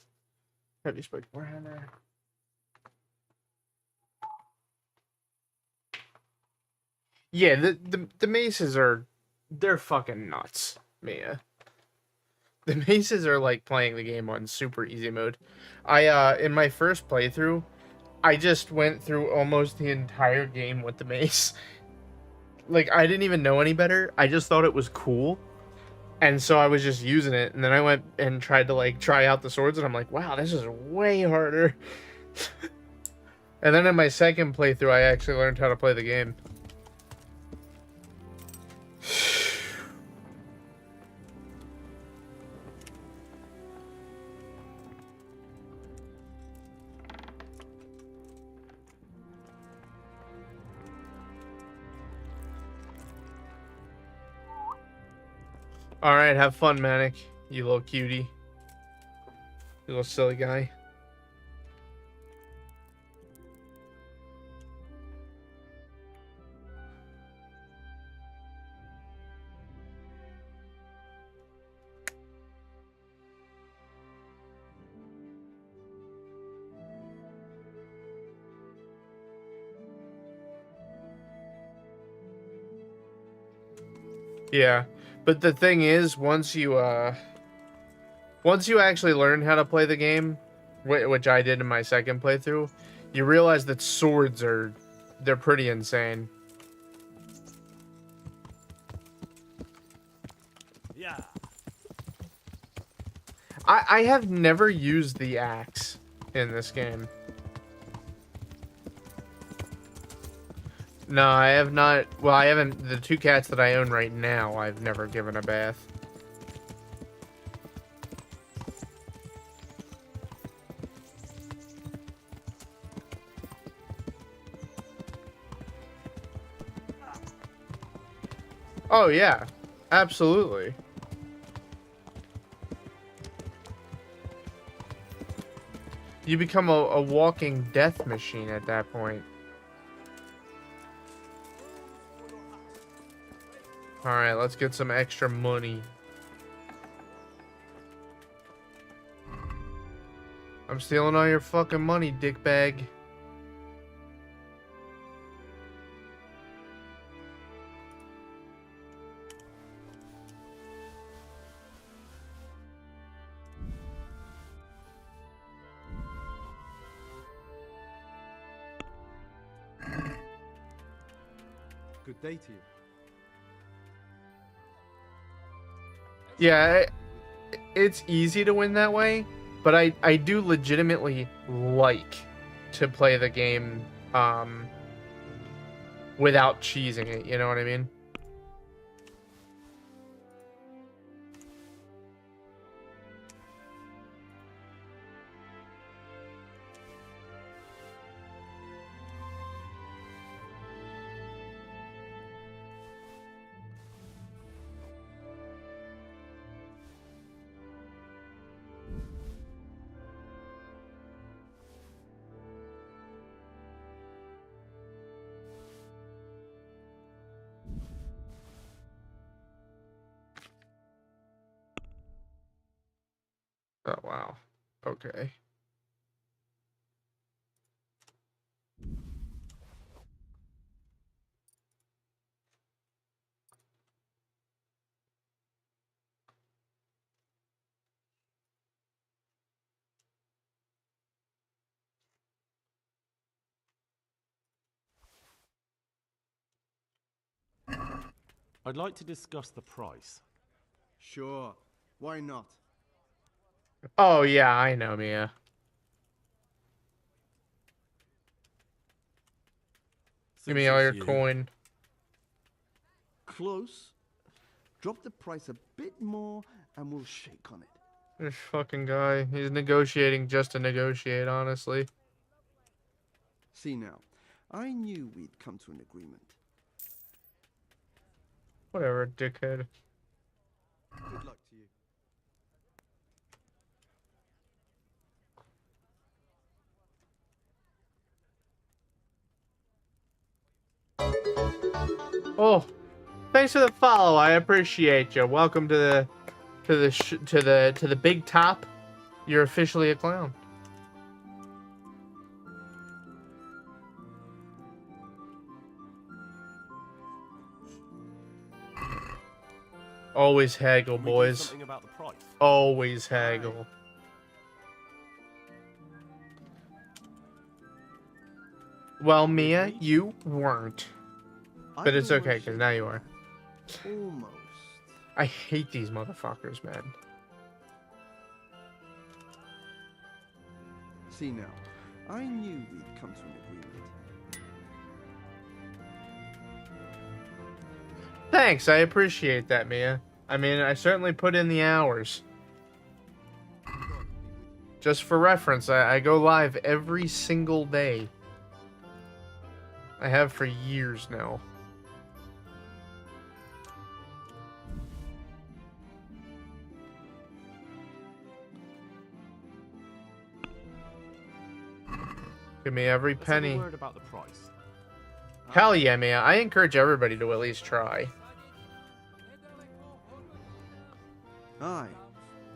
Heavy spike warhammer. Yeah, the maces they're fucking nuts, Mia. The maces are like playing the game on super easy mode. I in my first playthrough, I just went through almost the entire game with the mace. Like, I didn't even know any better. I just thought it was cool. And so I was just using it, and then I went and tried to like try out the swords, and I'm like, wow, this is way harder. And then in my second playthrough, I actually learned how to play the game. Alright, have fun, Manic. You little cutie. You little silly guy. Yeah, but the thing is, once you actually learn how to play the game, which I did in my second playthrough, you realize that swords they're pretty insane. Yeah. I have never used the axe in this game. No, I have not. Well, I haven't. The 2 cats that I own right now, I've never given a bath. Oh, yeah. Absolutely. You become a walking death machine at that point. Alright, let's get some extra money. I'm stealing all your fucking money, dickbag. Good day to you. Yeah, it's easy to win that way, but I do legitimately like to play the game without cheesing it, you know what I mean? Oh, wow. Okay. I'd like to discuss the price. Sure. Why not? Oh, yeah, I know, Mia. Give me all your coin. Close. Drop the price a bit more and we'll shake on it. This fucking guy. He's negotiating just to negotiate, honestly. See now, I knew we'd come to an agreement. Whatever, dickhead. Good luck to you. Oh, thanks for the follow. I appreciate you. Welcome to to the big top, you're officially a clown. Always haggle, Can we do boys. something about the price? Always haggle. Well, Mia, you weren't. But it's okay, because now you are. Almost. I hate these motherfuckers, man. See now, I knew we'd come to an agreement. Thanks, I appreciate that, Mia. I mean, I certainly put in the hours. Just for reference, I go live every single day. I have for years now. Give me every penny. Word about the price. Hell yeah, Mia. I encourage everybody to at least try. Aye,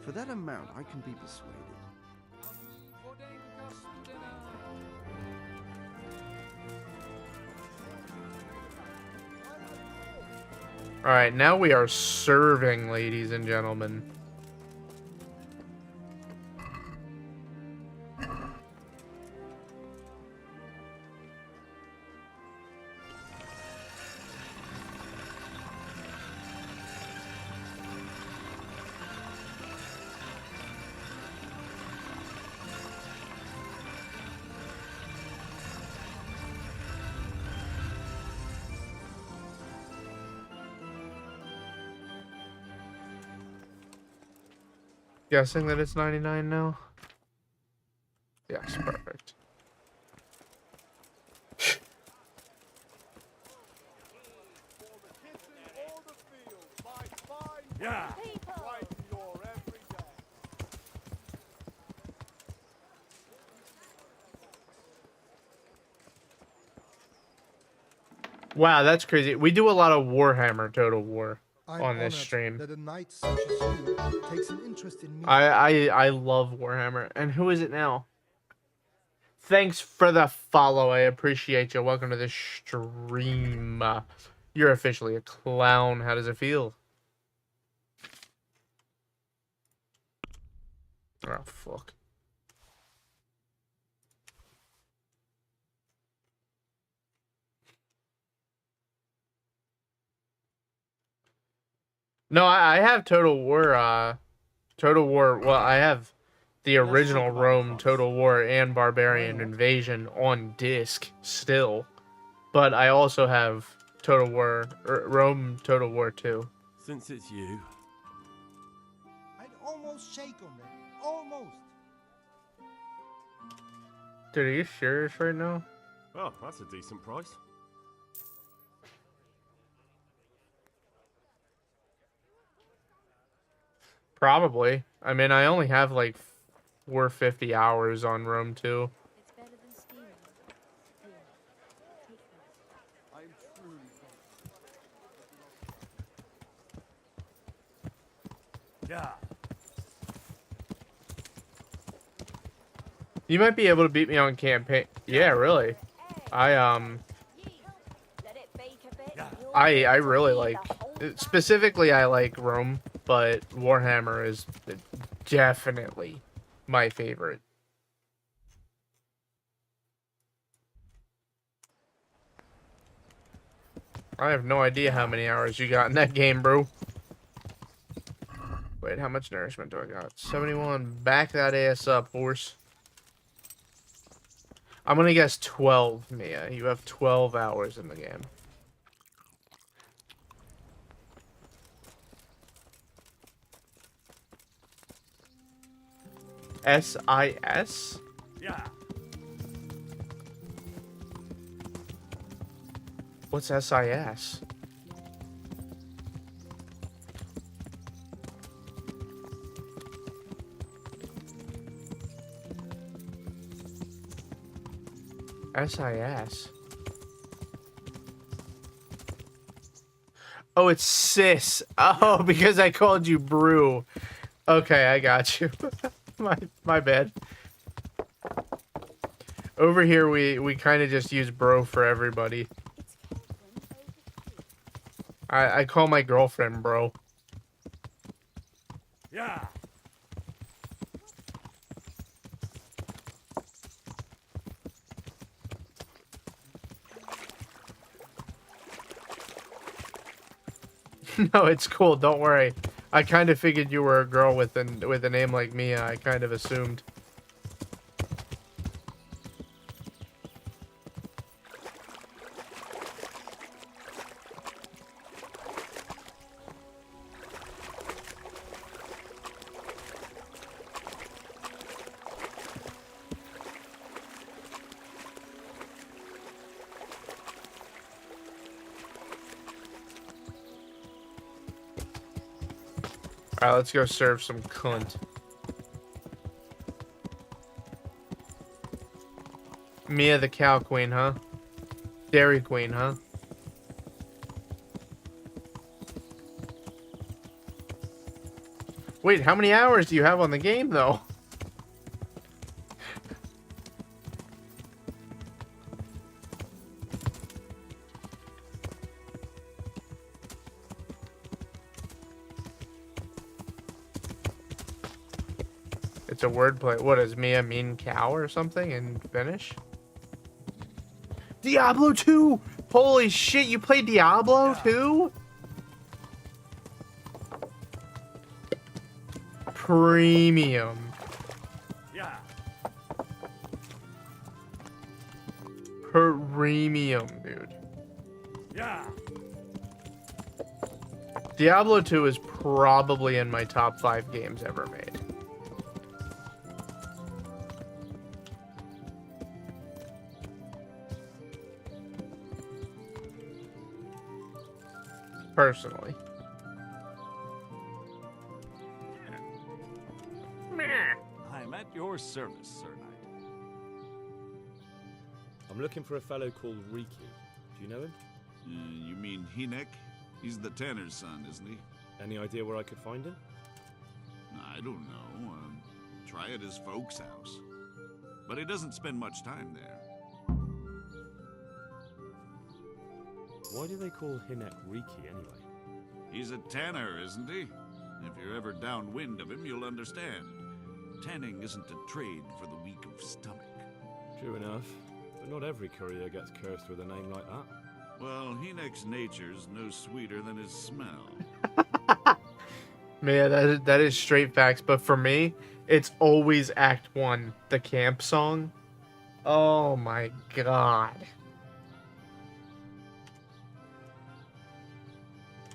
for that amount I can be persuaded. Alright, now we are serving, ladies and gentlemen. Guessing that it's 99 now? Yes, perfect. Yeah. Wow, that's crazy. We do a lot of Warhammer Total War I'm on this honored stream. that a knight such as you takes an interest in me. I love Warhammer. And who is it now? Thanks for the follow. I appreciate you. Welcome to the stream. You're officially a clown. How does it feel? Oh, fuck. No, I have Total War, well, I have the original Rome Total War and Barbarian Invasion on disc still. But I also have Total War, Rome Total War 2. Since it's you. I'd almost shake on them. Almost. Dude, are you serious right now? Well, that's a decent price. Probably. I mean, I only have like 450 hours on Rome 2. It's better than stealing. Here, take this. I'm truly Yeah. You might be able to beat me on campaign. Yeah, really. I really like, specifically I like Rome, but Warhammer is definitely my favorite. I have no idea how many hours you got in that game, bro. Wait, how much nourishment do I got? 71. Back that ass up, horse. I'm gonna guess 12, Mia. You have 12 hours in the game. SIS? Yeah. What's SIS? SIS. Oh, it's sis. Oh, because I called you Brew. Okay, I got you. my bad. Over here, we kind of just use bro for everybody. I call my girlfriend bro. Yeah. No, it's cool. Don't worry. I kind of figured you were a girl with a name like Mia. I kind of assumed. Alright, let's go serve some cunt. Mia the cow queen, huh? Dairy queen, huh? Wait, how many hours do you have on the game, though? It's a wordplay. What, does Mia mean cow or something in Finnish? Diablo 2! Holy shit, you played Diablo 2? Premium. Yeah. Premium, dude. Yeah. Diablo 2 is probably in my top 5 games ever made. Personally. I'm at your service, Sir Knight. I'm looking for a fellow called Riki. Do you know him? You mean Hinek? He's the tanner's son, isn't he? Any idea where I could find him? I don't know. Try at his folks' house. But he doesn't spend much time there. Why do they call Hinek Riki anyway? He's a tanner, isn't he? If you're ever downwind of him, you'll understand. Tanning isn't a trade for the weak of stomach. True enough. But not every courier gets cursed with a name like that. Well, Hinek's nature's no sweeter than his smell. Man, that is straight facts. But for me, it's always Act 1, the camp song. Oh my god.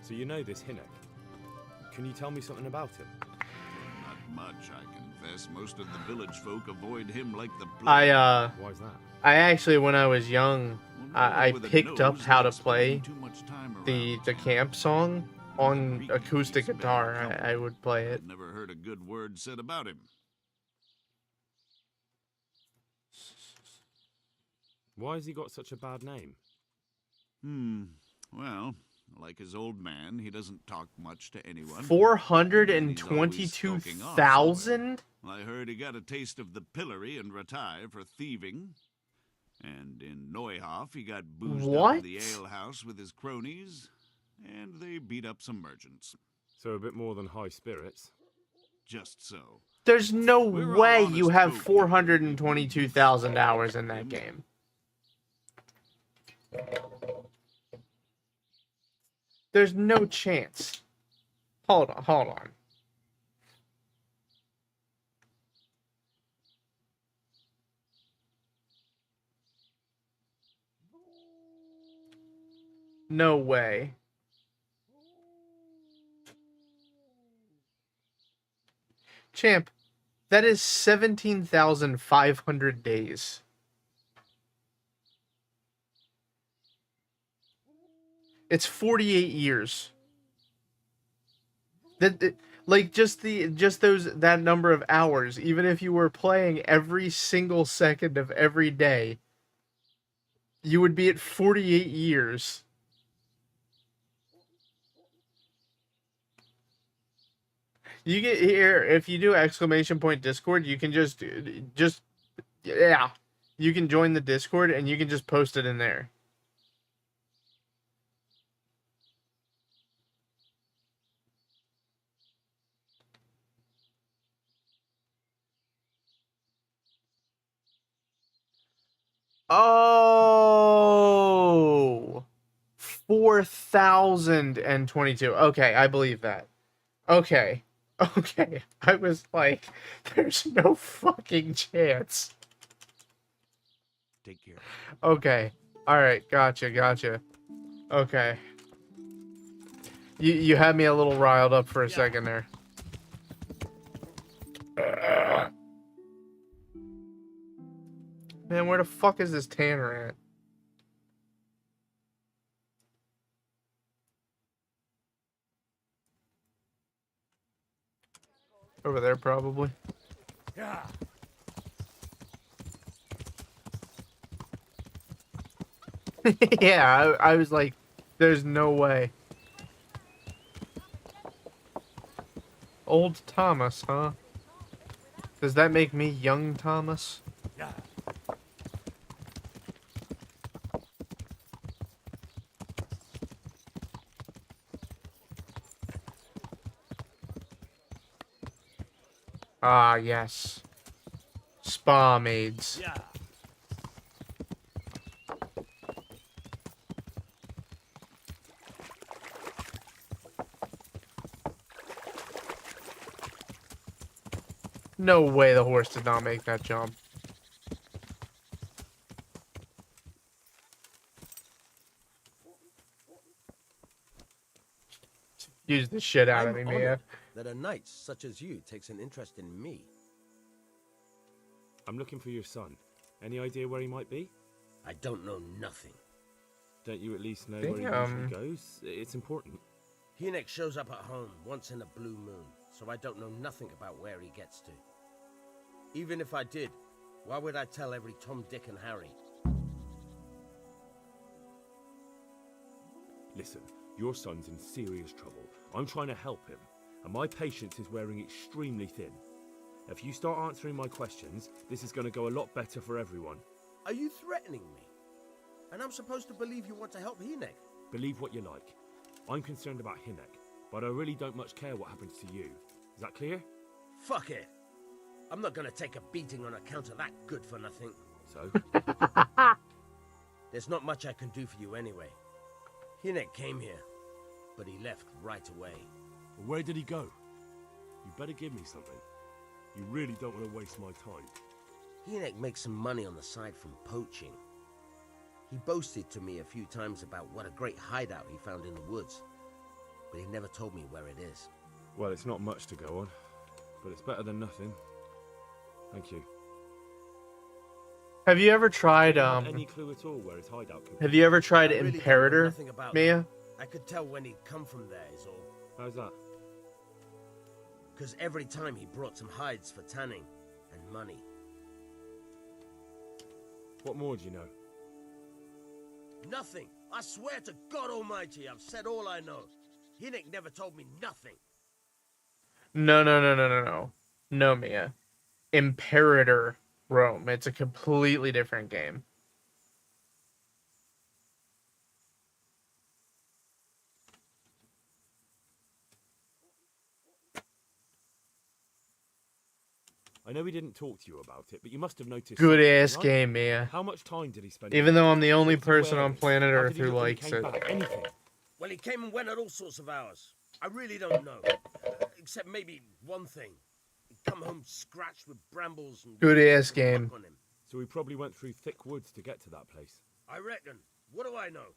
So you know this Hinek. Can you tell me something about him? Not much, I confess. Most of the village folk avoid him like the plague. Why is that? I actually, when I was young, I picked up how to play the camp song on acoustic guitar. I would play it. Never heard a good word said about him. Why has he got such a bad name? Well, like his old man, he doesn't talk much to anyone. 422,000? I heard he got a taste of the pillory and Ratai for thieving. And in Neuhof, he got boozed up in the alehouse with his cronies, and they beat up some merchants. So a bit more than high spirits. Just so. There's no way you have 422,000 hours in that game. There's no chance. Hold on. No way. Champ, that is 17,500 days. It's 48 years. Like that number of hours, even if you were playing every single second of every day, you would be at 48 years. You get here if you do !Discord, you can just yeah, you can join the Discord and you can just post it in there. Oh, 4,022. Okay, I believe that. Okay. Okay. I was like, there's no fucking chance. Take care. Okay. Alright, gotcha. Okay. You had me a little riled up for a second there. Man, where the fuck is this Tanner at? Over there, probably. Yeah. Yeah, I was like, there's no way. Old Thomas, huh? Does that make me young Thomas? Yeah. Ah, yes. Spa maids. Yeah. No way the horse did not make that jump. Use the shit out of me, I'm Mia. honored that a knight such as you takes an interest in me. I'm looking for your son. Any idea where he might be? I don't know nothing. Don't you at least know where he usually goes? It's important. Hinek shows up at home once in a blue moon, so I don't know nothing about where he gets to. Even if I did, why would I tell every Tom, Dick, and Harry? Listen, your son's in serious trouble. I'm trying to help him, and my patience is wearing extremely thin. If you start answering my questions, this is going to go a lot better for everyone. Are you threatening me? And I'm supposed to believe you want to help Hinek? Believe what you like. I'm concerned about Hinek, but I really don't much care what happens to you. Is that clear? Fuck it. I'm not gonna take a beating on account of that good for nothing. So? There's not much I can do for you anyway. Hinek came here, but he left right away. Where did he go? You better give me something. You really don't want to waste my time. Hinek makes some money on the side from poaching. He boasted to me a few times about what a great hideout he found in the woods, but he never told me where it is. Well, it's not much to go on, but it's better than nothing. Thank you. Have you ever tried Any clue at all where his hideout could be? Have you ever tried I really Imperator, don't know nothing about Mia? him. I could tell when he'd come from there is all. How's that? Because every time he brought some hides for tanning and money. What more do you know? Nothing. I swear to God Almighty, I've said all I know. Hinek never told me nothing. No, Mia. Imperator Rome. It's a completely different game. I know he didn't talk to you about it, but you must have noticed. Good ass right? game, Mia. How much time did he spend? Even though I'm the only person on planet Earth who likes it. Anything? Well, he came and went at all sorts of hours. I really don't know. Except maybe one thing. He'd come home scratched with brambles and... Good ass game. on him. So he probably went through thick woods to get to that place. I reckon. What do I know?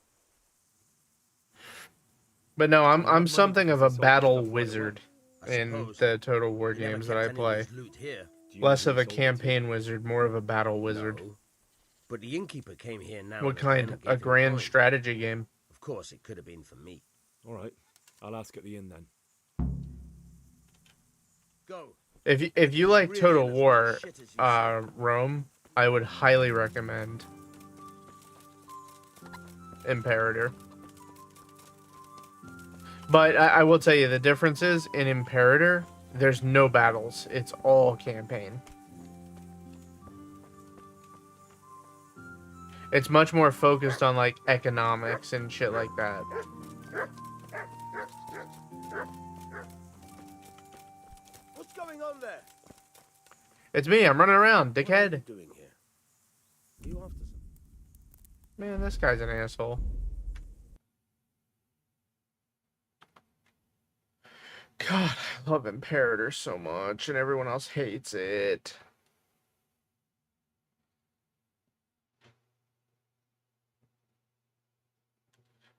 But no, I'm something of a battle wizard in the Total War games that I play. Less of a campaign wizard, more of a battle wizard. No. But the innkeeper came here now. What kind? A grand strategy game. Of course, it could have been for me. All right, I'll ask at the inn then. Go. If you like Total War, Rome, I would highly recommend Imperator. But I will tell you, the difference is, in Imperator, there's no battles. It's all campaign. It's much more focused on, like, economics and shit like that. What's going on there? It's me. I'm running around, dickhead. What are you doing here? Are you after something? Man, this guy's an asshole. God, I love Imperator so much, and everyone else hates it.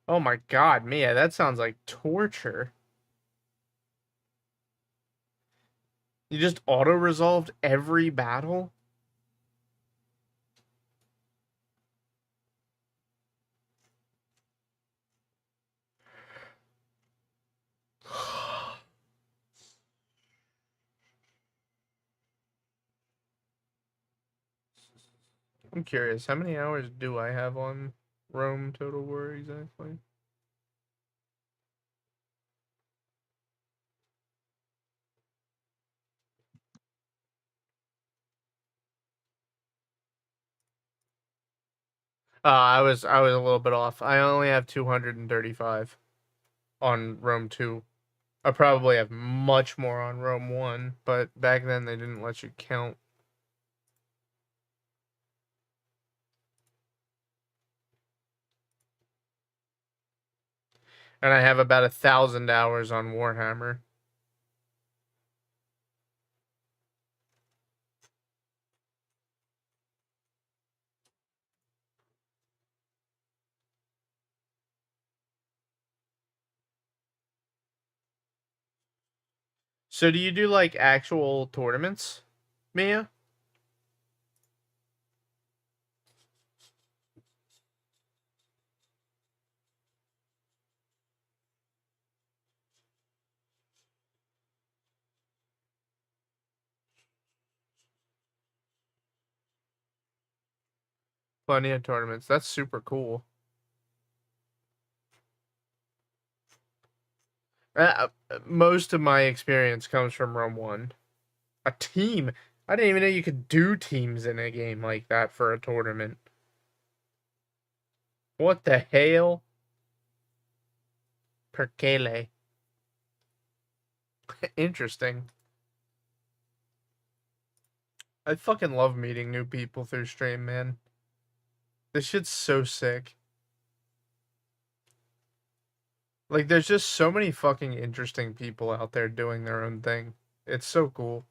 Oh my god, Mia, that sounds like torture. You just auto-resolved every battle? I'm curious, how many hours do I have on Rome Total War exactly? I was a little bit off. I only have 235 on Rome 2. I probably have much more on Rome 1, but back then they didn't let you count. And I have about 1,000 hours on Warhammer. So do you do, like, actual tournaments, Mia? Plenty of tournaments. That's super cool. Most of my experience comes from Rome 1. A team? I didn't even know you could do teams in a game like that for a tournament. What the hell? Perkele. Interesting. I fucking love meeting new people through stream, man. This shit's so sick. Like, there's just so many fucking interesting people out there doing their own thing. It's so cool.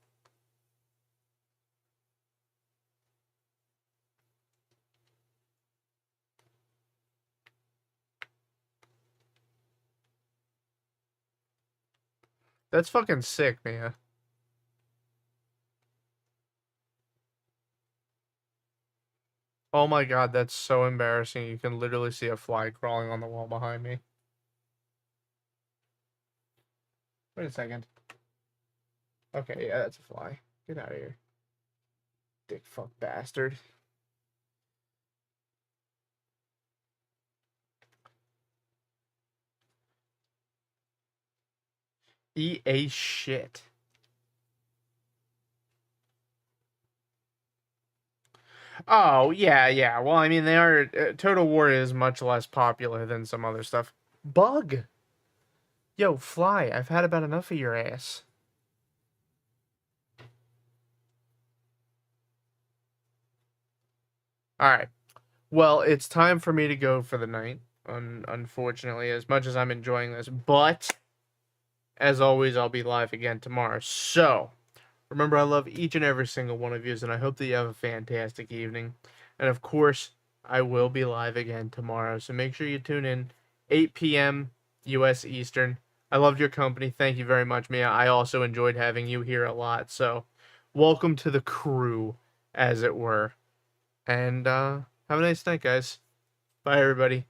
That's fucking sick, Mia. Oh my god, that's so embarrassing. You can literally see a fly crawling on the wall behind me. Wait a second. Okay, yeah, that's a fly. Get out of here. Dick fuck bastard. EA shit. Oh, yeah. Well, I mean, they are... Total War is much less popular than some other stuff. Bug! Yo, fly, I've had about enough of your ass. Alright. Well, it's time for me to go for the night. Unfortunately, as much as I'm enjoying this. But, as always, I'll be live again tomorrow. So, remember, I love each and every single one of you, and I hope that you have a fantastic evening. And, of course, I will be live again tomorrow. So make sure you tune in, 8 p.m. U.S. Eastern. I loved your company. Thank you very much, Mia. I also enjoyed having you here a lot. So, welcome to the crew, as it were. And, have a nice night, guys. Bye, everybody.